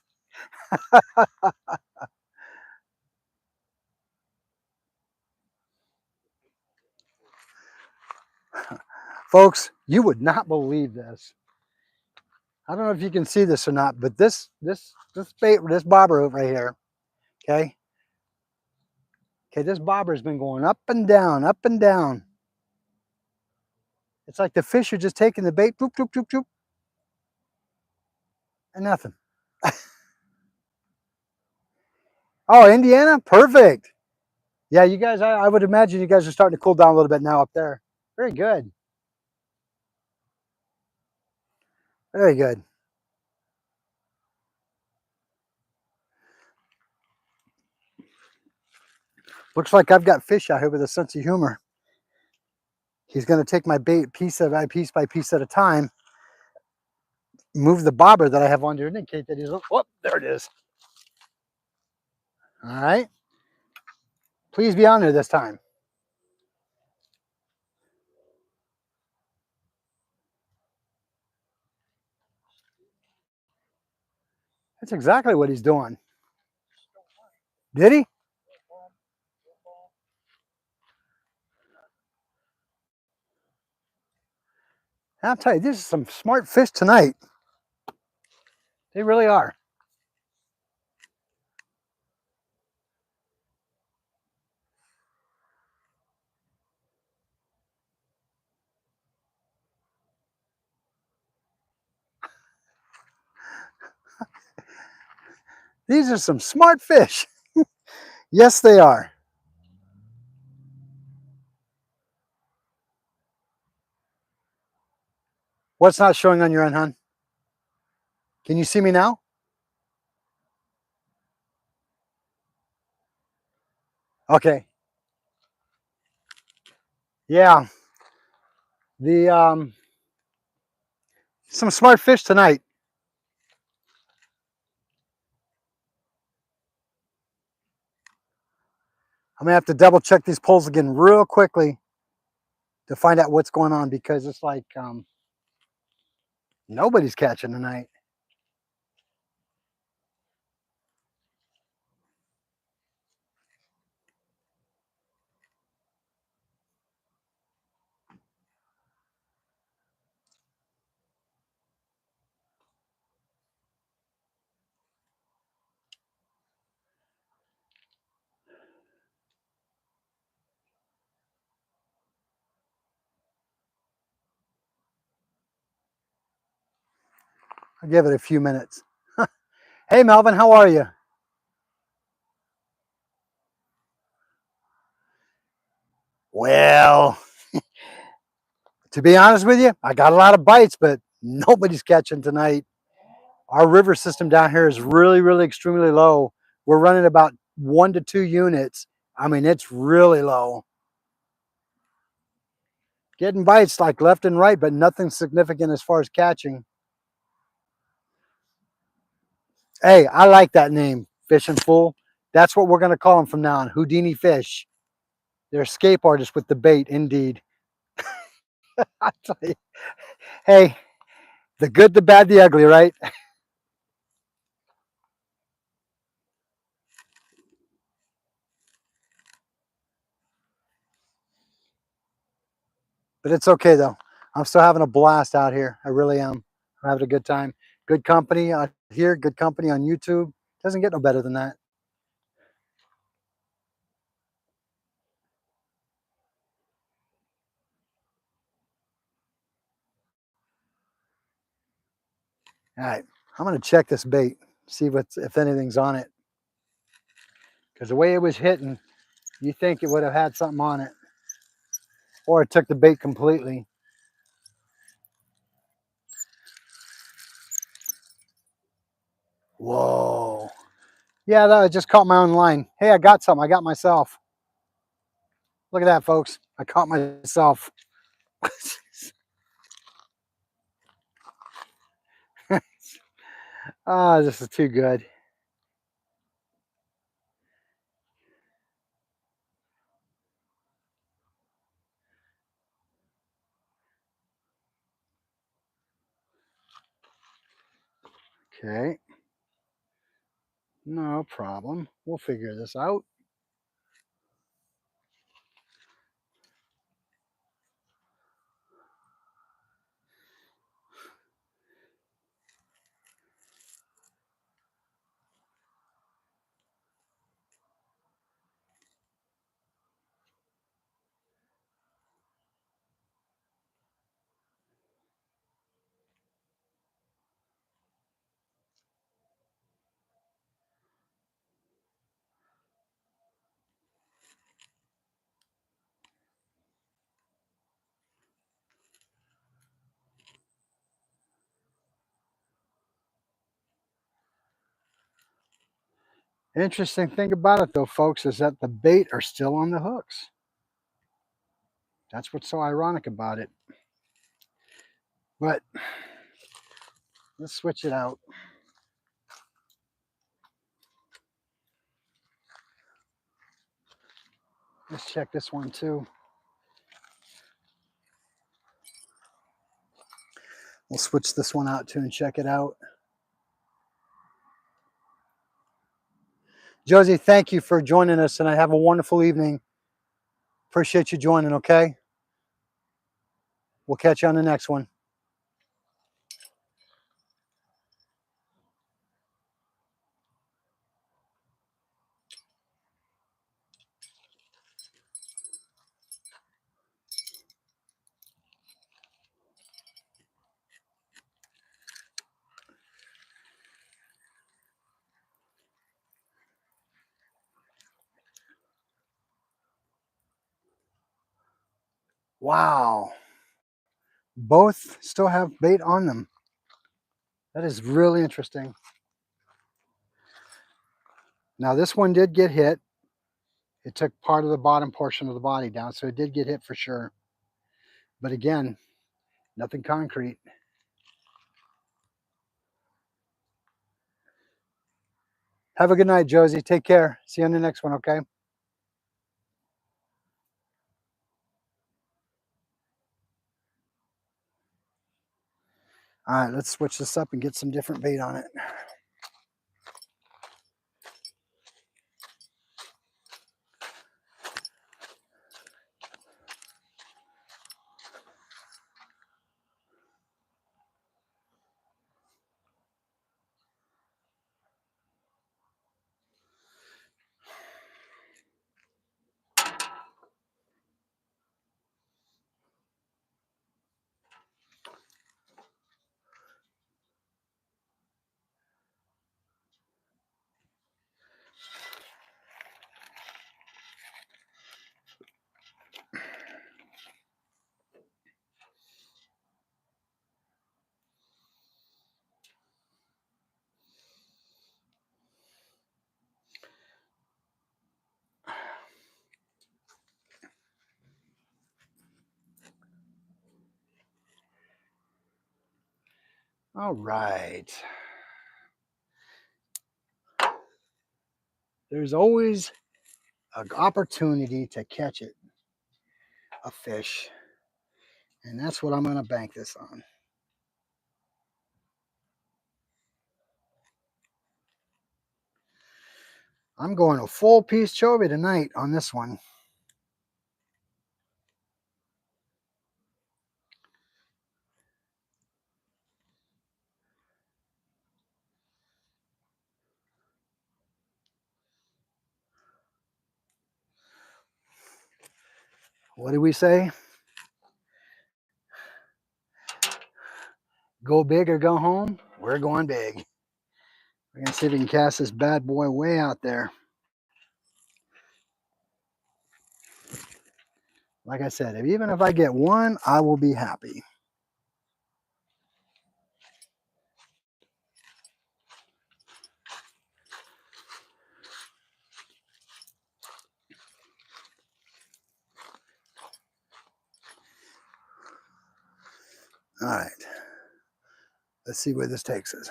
Folks, you would not believe this. I don't know if you can see this or not, but this bait, this bobber right here, okay? Okay, this bobber has been going up and down, up and down. It's like the fish are just taking the bait, boop, boop, boop, boop, and nothing. Oh, Indiana? Perfect. Yeah, you guys, I would imagine you guys are starting to cool down a little bit now up there. Very good. Very good. Looks like I've got fish out here with a sense of humor. He's going to take my bait piece by piece at a time. move the bobber that I have on to indicate that he's, oh, there it is. All right. Please be on there this time. That's exactly what he's doing. Did he? I'll tell you, this is some smart fish tonight. They really are. These are some smart fish. Yes, they are. What's not showing on your end, hon? Can you see me now? Okay. Yeah. The some smart fish tonight. I'm gonna have to double check these poles again real quickly to find out what's going on because it's like nobody's catching tonight. I'll give it a few minutes. Hey, Melvin, how are you? Well, to be honest with you, I got a lot of bites, but nobody's catching tonight. Our river system down here is really, really extremely low. We're running about 1 to 2 units. I mean, it's really low. Getting bites like left and right, but nothing significant as far as catching. Hey, I like that name, Fishing Fool. That's what we're going to call them from now on, Houdini Fish. They're escape artists with the bait, indeed. I tell you, hey, the good, the bad, the ugly, right? But it's okay, though. I'm still having a blast out here. I really am. I'm having a good time. Good company out here, good company on YouTube. Doesn't get no better than that. All right, I'm going to check this bait, see if anything's on it. Because the way it was hitting, you think it would have had something on it. Or it took the bait completely. Whoa. Yeah, that I just caught my own line. Hey, I got something. I got myself. Look at that, folks. I caught myself. Ah, this is too good. Okay. No problem. We'll figure this out. Interesting thing about it, though, folks, is that the bait are still on the hooks. That's what's so ironic about it. But Let's switch it out. Let's check this one too. We'll switch this one out too and check it out. Josie, thank you for joining us, and I have a wonderful evening. Appreciate you joining, okay? We'll catch you on the next one. Wow. Both still have bait on them. That is really interesting. Now this one did get hit. It took part of the bottom portion of the body down, so it did get hit for sure. But again, nothing concrete. Have a good night, Josie. Take care. See you on the next one, okay? All right, let's switch this up and get some different bait on it. All right. There's always an opportunity to catch it, a fish. And that's what I'm going to bank this on. I'm going a full piece chovy tonight on this one. What do we say? Go big or go home? We're going big. We're going to see if we can cast this bad boy way out there. Like I said, even if I get one, I will be happy. All right. Let's see where this takes us.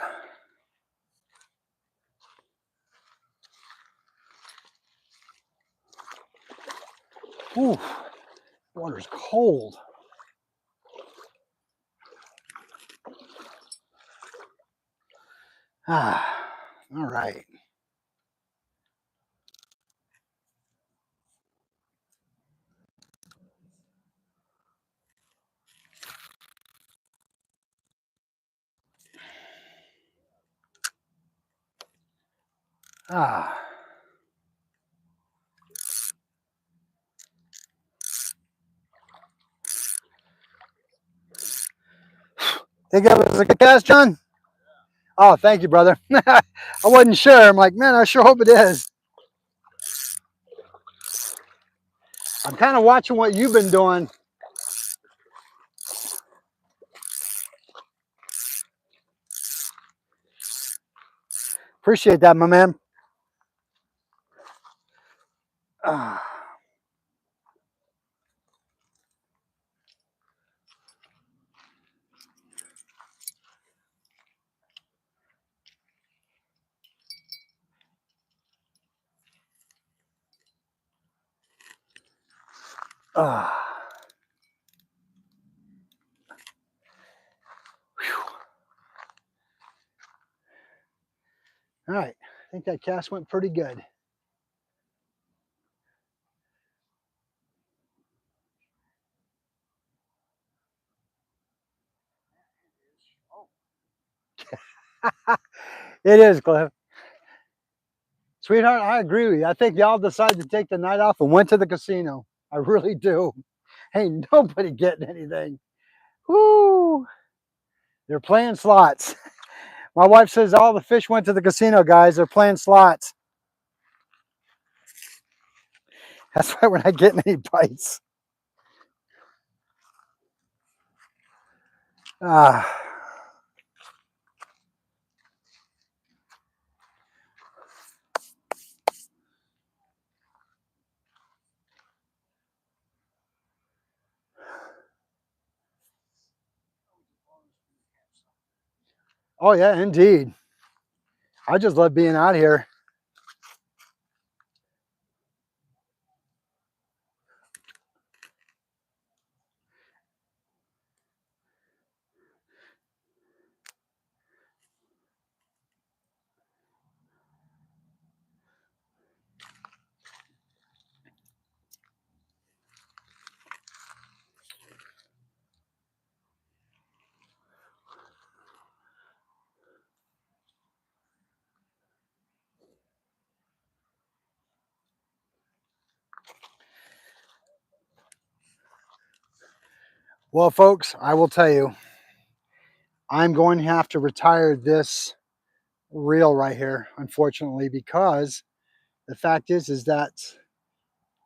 Ooh, water's cold. Ah, all right. Ah. Think that was a good cast, John? Oh, thank you, brother. I wasn't sure. I'm like, man, I sure hope it is. I'm kind of watching what you've been doing. Appreciate that, my man. Ah. Ah. All right. I think that cast went pretty good. It is, Cliff. Sweetheart, I agree with you. I think y'all decided to take the night off and went to the casino. I really do. Ain't nobody getting anything. Woo! They're playing slots. My wife says all the fish went to the casino, guys. They're playing slots. That's why we're not getting any bites. Ah. Oh, yeah, indeed. I just love being out here. Well, folks, I will tell you, I'm going to have to retire this reel right here, unfortunately, because the fact is that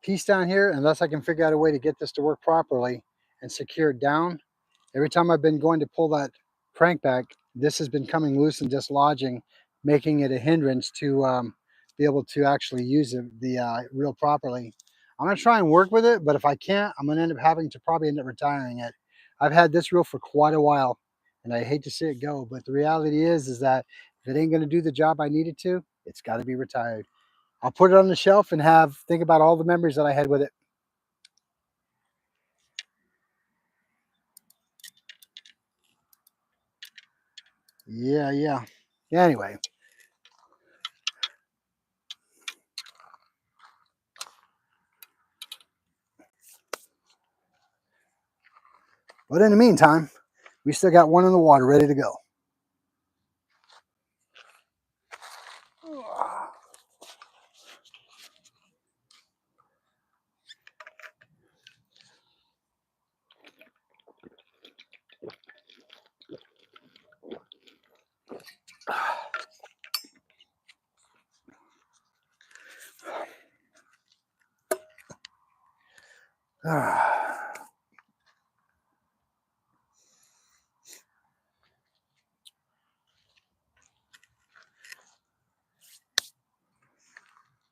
piece down here, unless I can figure out a way to get this to work properly and secure it down, every time I've been going to pull that crank back, this has been coming loose and dislodging, making it a hindrance to be able to actually use the reel properly. I'm going to try and work with it, but if I can't, I'm going to end up having to probably end up retiring it. I've had this reel for quite a while, and I hate to see it go, but the reality is that if it ain't going to do the job I need it to, it's got to be retired. I'll put it on the shelf and think about all the memories that I had with it. Yeah. Anyway, but in the meantime, we still got one in the water ready to go.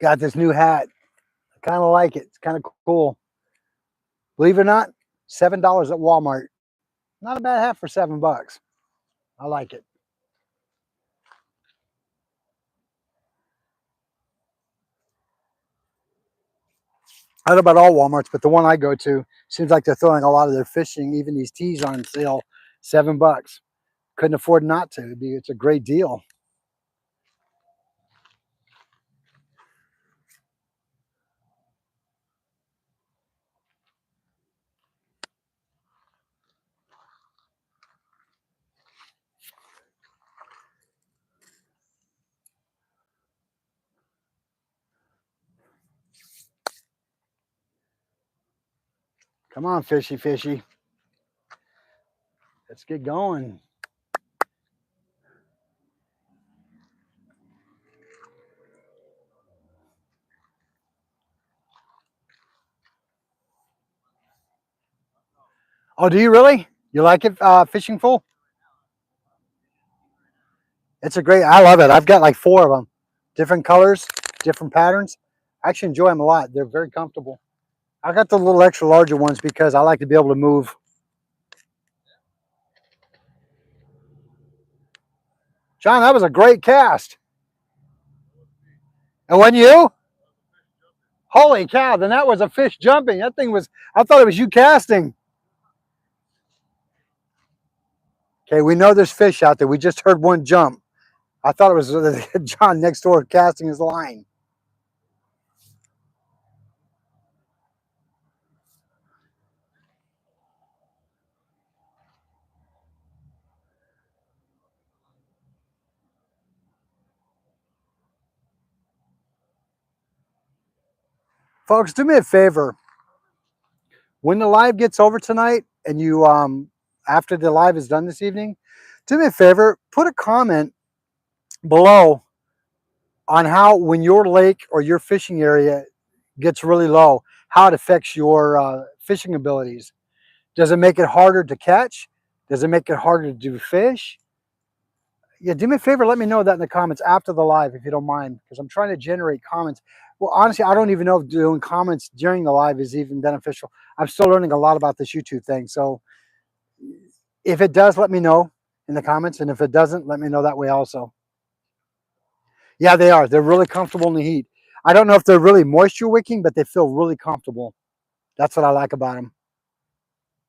Got this new hat. I kind of like it. It's kind of cool. Believe it or not, $7 at Walmart. Not a bad hat for $7. I like it. I don't know about all Walmarts, but the one I go to seems like they're throwing a lot of their fishing, even these tees on sale, $7. Couldn't afford not to. It's a great deal. Come on, fishy. Let's get going. Oh, do you really? You like it, fishing full? It's a great. I love it. I've got like 4 of them, different colors, different patterns. I actually enjoy them a lot. They're very comfortable. I got the little extra larger ones because I like to be able to move. John, that was a great cast. And when you? Holy cow, then that was a fish jumping. That thing was, I thought it was you casting. Okay, we know there's fish out there. We just heard one jump. I thought it was John next door casting his line. Folks, do me a favor. When the live gets over tonight and you, after the live is done this evening, do me a favor, put a comment below on how when your lake or your fishing area gets really low, how it affects your fishing abilities. Does it make it harder to catch? Does it make it harder to do fish? Yeah, do me a favor, let me know that in the comments after the live if you don't mind, because I'm trying to generate comments. Well, honestly, I don't even know if doing comments during the live is even beneficial. I'm still learning a lot about this YouTube thing. So if it does, let me know in the comments. And if it doesn't, let me know that way also. Yeah, they are. They're really comfortable in the heat. I don't know if they're really moisture wicking, but they feel really comfortable. That's what I like about them.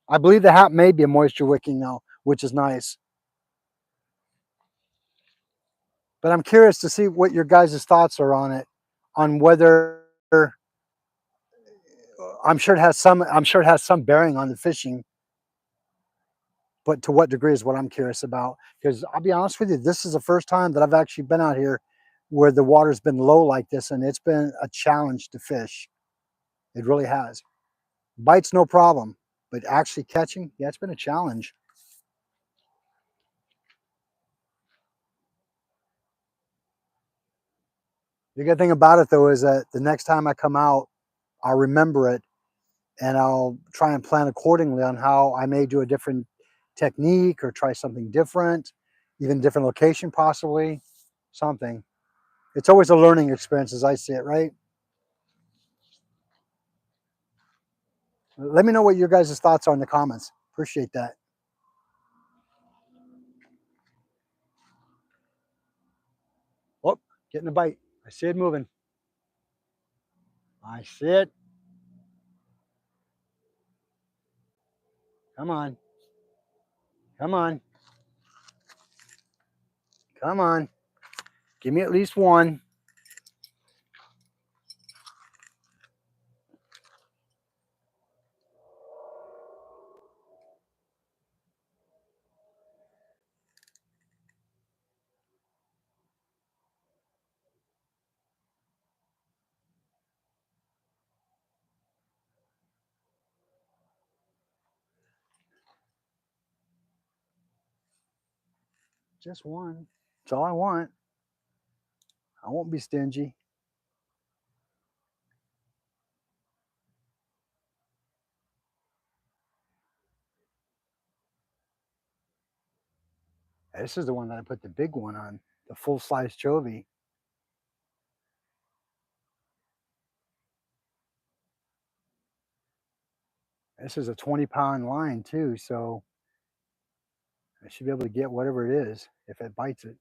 I believe the hat may be a moisture wicking now, which is nice. But I'm curious to see what your guys' thoughts are on it, on whether I'm sure it has some bearing on the fishing, but to what degree is what I'm curious about. Because I'll be honest with you, this is the first time that I've actually been out here where the water's been low like this, and it's been a challenge to fish. It really has. Bites no problem, but actually catching, yeah, it's been a challenge. The good thing about it though is that the next time I come out, I'll remember it and I'll try and plan accordingly on how I may do a different technique or try something different, even different location possibly, something. It's always a learning experience as I see it, right? Let me know what your guys' thoughts are in the comments. Appreciate that. Oh, getting a bite. I see it moving. I see it. Come on. Come on. Come on. Give me at least one. Just one. That's all I want. I won't be stingy. This is the one that I put the big one on, the full size chovy. This is a 20-pound line too, so I should be able to get whatever it is if it bites it.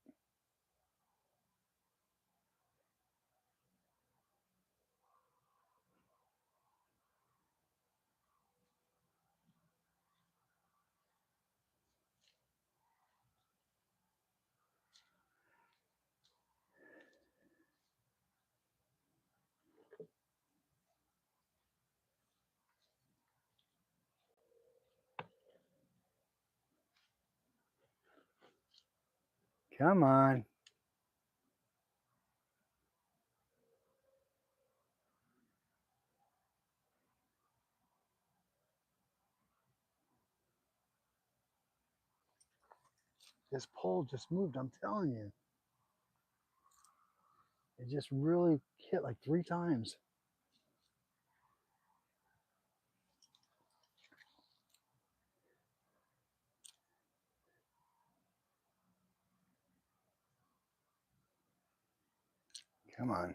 Come on. This pole just moved, I'm telling you. It just really hit like 3 times. Come on.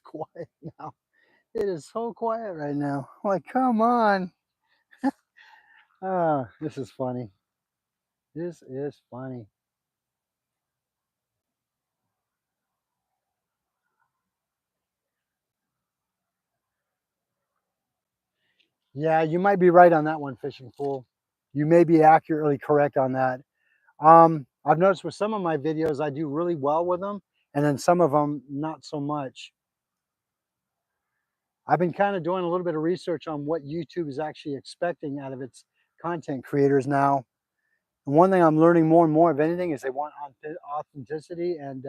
quiet now. It is so quiet right now. I'm like, come on. Ah, this is funny. This is funny. Yeah, you might be right on that one, Fishing Fool. You may be accurately correct on that. I've noticed with some of my videos, I do really well with them, and then some of them not so much. I've been kind of doing a little bit of research on what YouTube is actually expecting out of its content creators now. And one thing I'm learning more and more of anything is they want authenticity and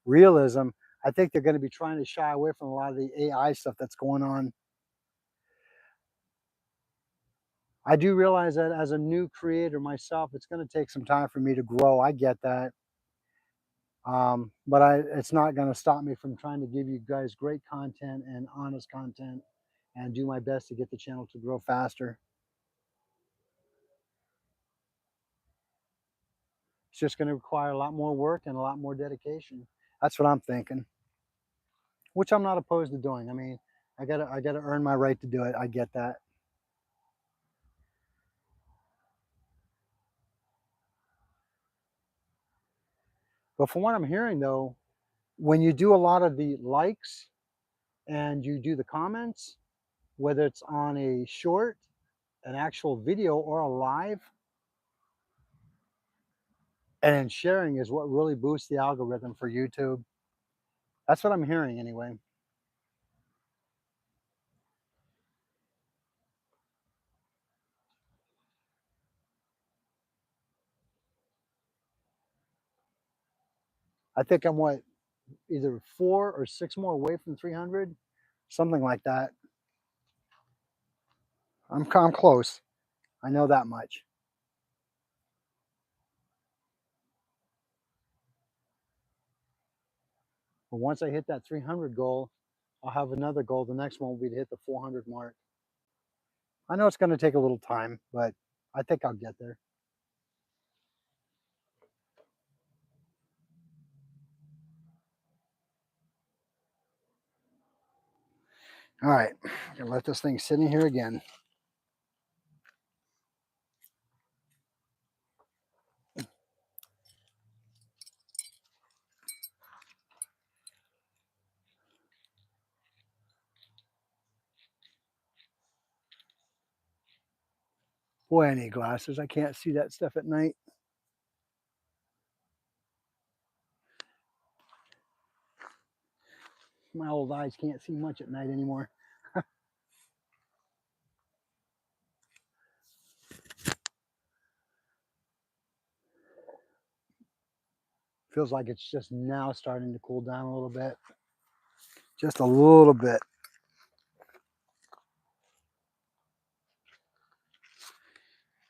realism. I think they're going to be trying to shy away from a lot of the AI stuff that's going on. I do realize that as a new creator myself, it's going to take some time for me to grow. I get that. But it's not going to stop me from trying to give you guys great content and honest content and do my best to get the channel to grow faster. It's just going to require a lot more work and a lot more dedication. That's what I'm thinking, which I'm not opposed to doing. I mean, I gotta earn my right to do it. I get that. But from what I'm hearing though, when you do a lot of the likes and you do the comments, whether it's on a short, an actual video, or a live, and then sharing is what really boosts the algorithm for YouTube. That's what I'm hearing anyway. I think I'm what, either 4 or 6 more away from 300, something like that. I'm close. I know that much. But once I hit that 300 goal, I'll have another goal. The next one will be to hit the 400 mark. I know it's going to take a little time, but I think I'll get there. All right, gonna let this thing sit in here again. Boy, I need glasses. I can't see that stuff at night. My old eyes can't see much at night anymore. Feels like it's just now starting to cool down a little bit. Just a little bit.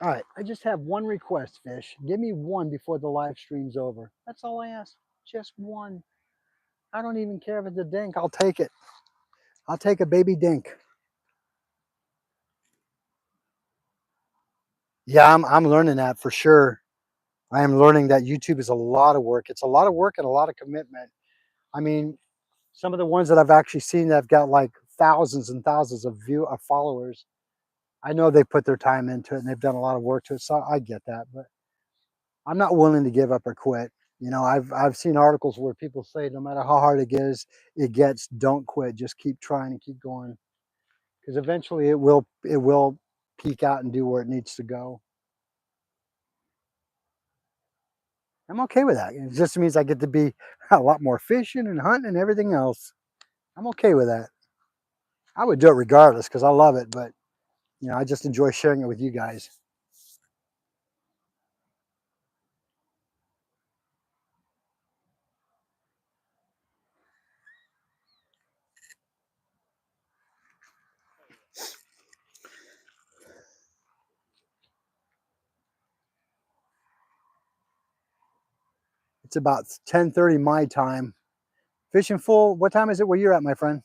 All right, I just have one request, Fish. Give me one before the live stream's over. That's all I ask. Just one. I don't even care if it's a dink. I'll take it. I'll take a baby dink. Yeah, I'm learning that for sure. I am learning that YouTube is a lot of work. It's a lot of work and a lot of commitment. I mean, some of the ones that I've actually seen that have got like thousands and thousands of followers, I know they put their time into it and they've done a lot of work to it. So I get that, but I'm not willing to give up or quit. You know, I've seen articles where people say no matter how hard it gets, don't quit. Just keep trying and keep going. Because eventually it will peak out and do where it needs to go. I'm okay with that. It just means I get to be a lot more fishing and hunting and everything else. I'm okay with that. I would do it regardless because I love it, but you know, I just enjoy sharing it with you guys. It's about 10:30 my time. Fishing Full, what time is it where you're at, my friend?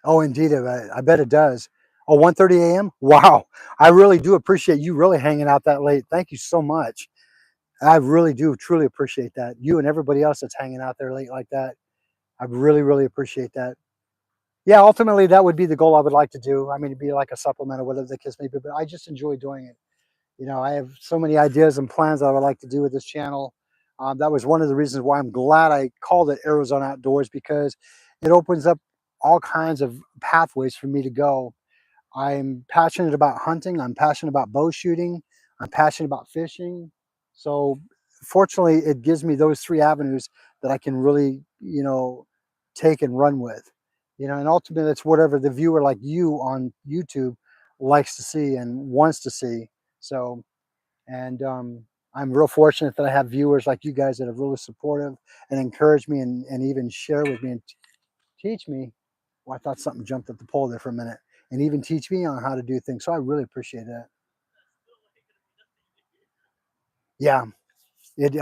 Oh, indeed, I bet it does. Oh, 1:30 a.m. Wow, I really do appreciate you really hanging out that late. Thank you so much. I really do truly appreciate that. You and everybody else that's hanging out there late like that. I really, really appreciate that. Yeah, ultimately that would be the goal I would like to do. I mean, it'd be like a supplement or whatever the case may be, but I just enjoy doing it. I have so many ideas and plans that I would like to do with this channel. That was one of the reasons why I'm glad I called it Arizona Outdoors, because it opens up all kinds of pathways for me to go. I'm passionate about hunting. I'm passionate about bow shooting. I'm passionate about fishing. So fortunately, it gives me those three avenues that I can really, take and run with. And ultimately, it's whatever the viewer like you on YouTube likes to see and wants to see. So, and I'm real fortunate that I have viewers like you guys that are really supportive and encourage me and even share with me and teach me. Well, I thought something jumped at the pole there for a minute, and even teach me on how to do things. So I really appreciate that. Yeah, it.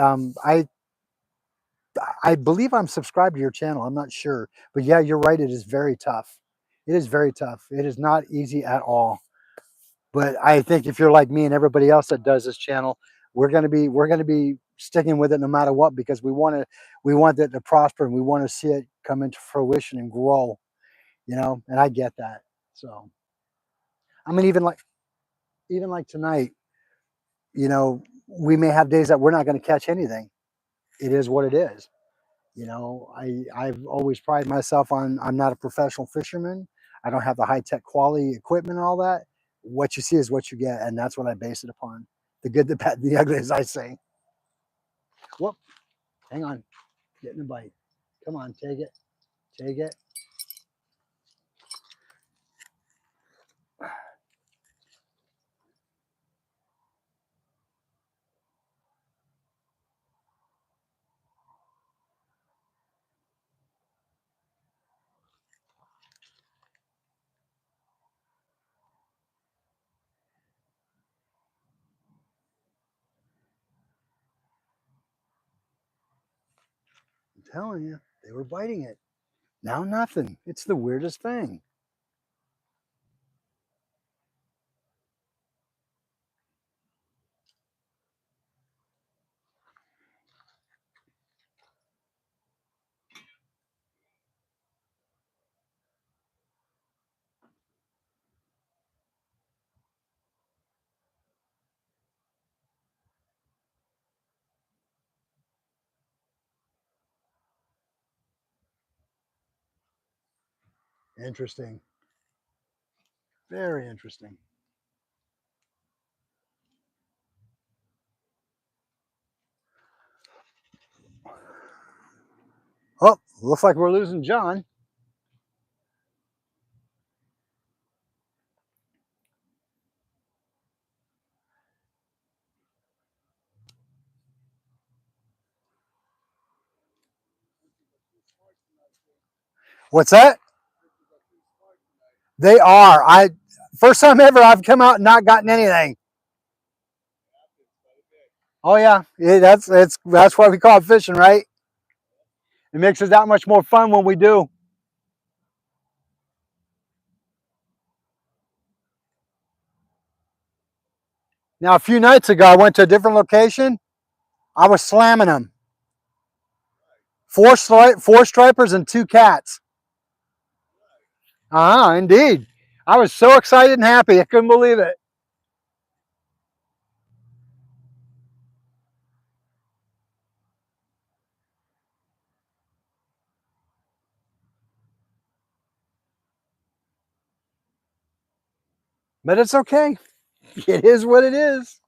I believe I'm subscribed to your channel. I'm not sure, but yeah, you're right. It is very tough. It is very tough. It is not easy at all. But I think if you're like me and everybody else that does this channel, we're gonna be sticking with it no matter what, because we want it to prosper and we want to see it come into fruition and grow. And I get that. So I mean, even like tonight, we may have days that we're not going to catch anything. It is what it is. I've always prided myself on I'm not a professional fisherman. I don't have the high tech quality equipment and all that. What you see is what you get, and that's what I base it upon. The good, the bad, the ugly, as I say. Whoop! Hang on, getting a bite. Come on, take it, take it. I'm telling you, they were biting it. Now nothing. It's the weirdest thing. Interesting. Very interesting. Oh, looks like we're losing John. What's that? They are. I first time ever I've come out and not gotten anything. Oh yeah, that's why we call it fishing, right? It makes it that much more fun when we do. Now a few nights ago, I went to a different location. I was slamming them. Four stripers and two cats. Indeed. I was so excited and happy. I couldn't believe it. But it's okay. It is what it is.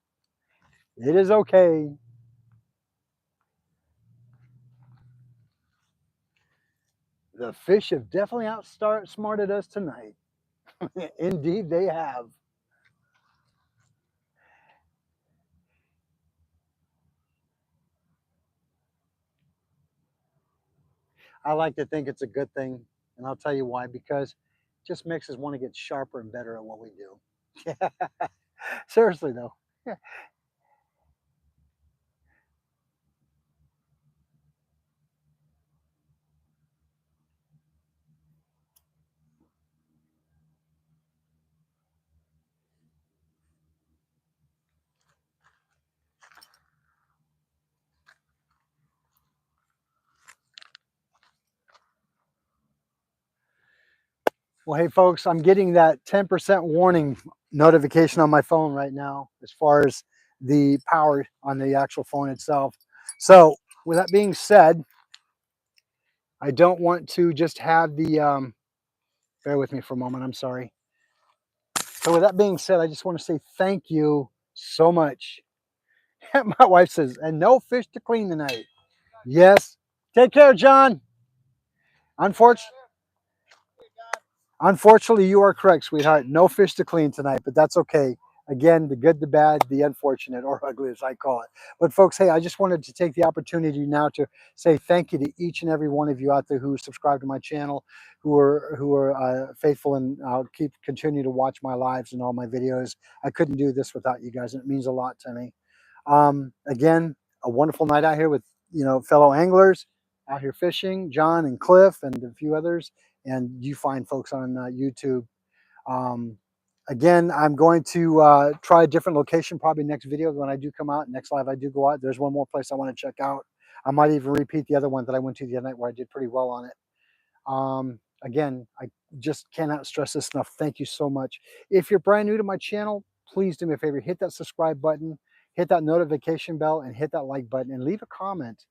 It is okay. The fish have definitely outsmarted us tonight. Indeed, they have. I like to think it's a good thing, and I'll tell you why. Because it just makes us want to get sharper and better at what we do. Seriously though. Well, hey, folks, I'm getting that 10% warning notification on my phone right now as far as the power on the actual phone itself. So, with that being said, I don't want to just have the, bear with me for a moment, I'm sorry. So, with that being said, I just want to say thank you so much. My wife says, and no fish to clean tonight. Yes. Take care, John. Unfortunately, Unfortunately, you are correct, sweetheart. No fish to clean tonight, but that's okay. Again, the good, the bad, the unfortunate, or ugly, as I call it. But folks, hey, I just wanted to take the opportunity now to say thank you to each and every one of you out there who subscribe to my channel, who are faithful, and keep continue to watch my lives and all my videos. I couldn't do this without you guys, and it means a lot to me. Again, a wonderful night out here with fellow anglers out here fishing, John and Cliff and a few others, and you find folks on YouTube. Um, Again, I'm going to try a different location probably next video when I do come out. Next live I do go out. There's one more place I want to check out. I might even repeat the other one that I went to the other night where I did pretty well on it. Again, I just cannot stress this enough. Thank you so much. If you're brand new to my channel, please do me a favor, hit that subscribe button, hit that notification bell, and hit that like button, and leave a comment.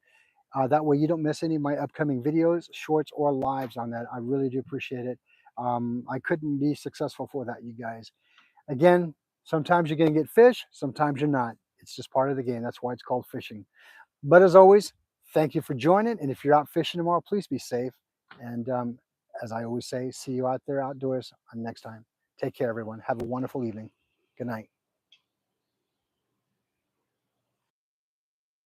That way you don't miss any of my upcoming videos, shorts, or lives on that. I really do appreciate it. I couldn't be successful for that, you guys. Again, sometimes you're going to get fish, sometimes you're not. It's just part of the game. That's why it's called fishing. But as always, thank you for joining. And if you're out fishing tomorrow, please be safe. And as I always say, see you out there outdoors next time. Take care, everyone. Have a wonderful evening. Good night.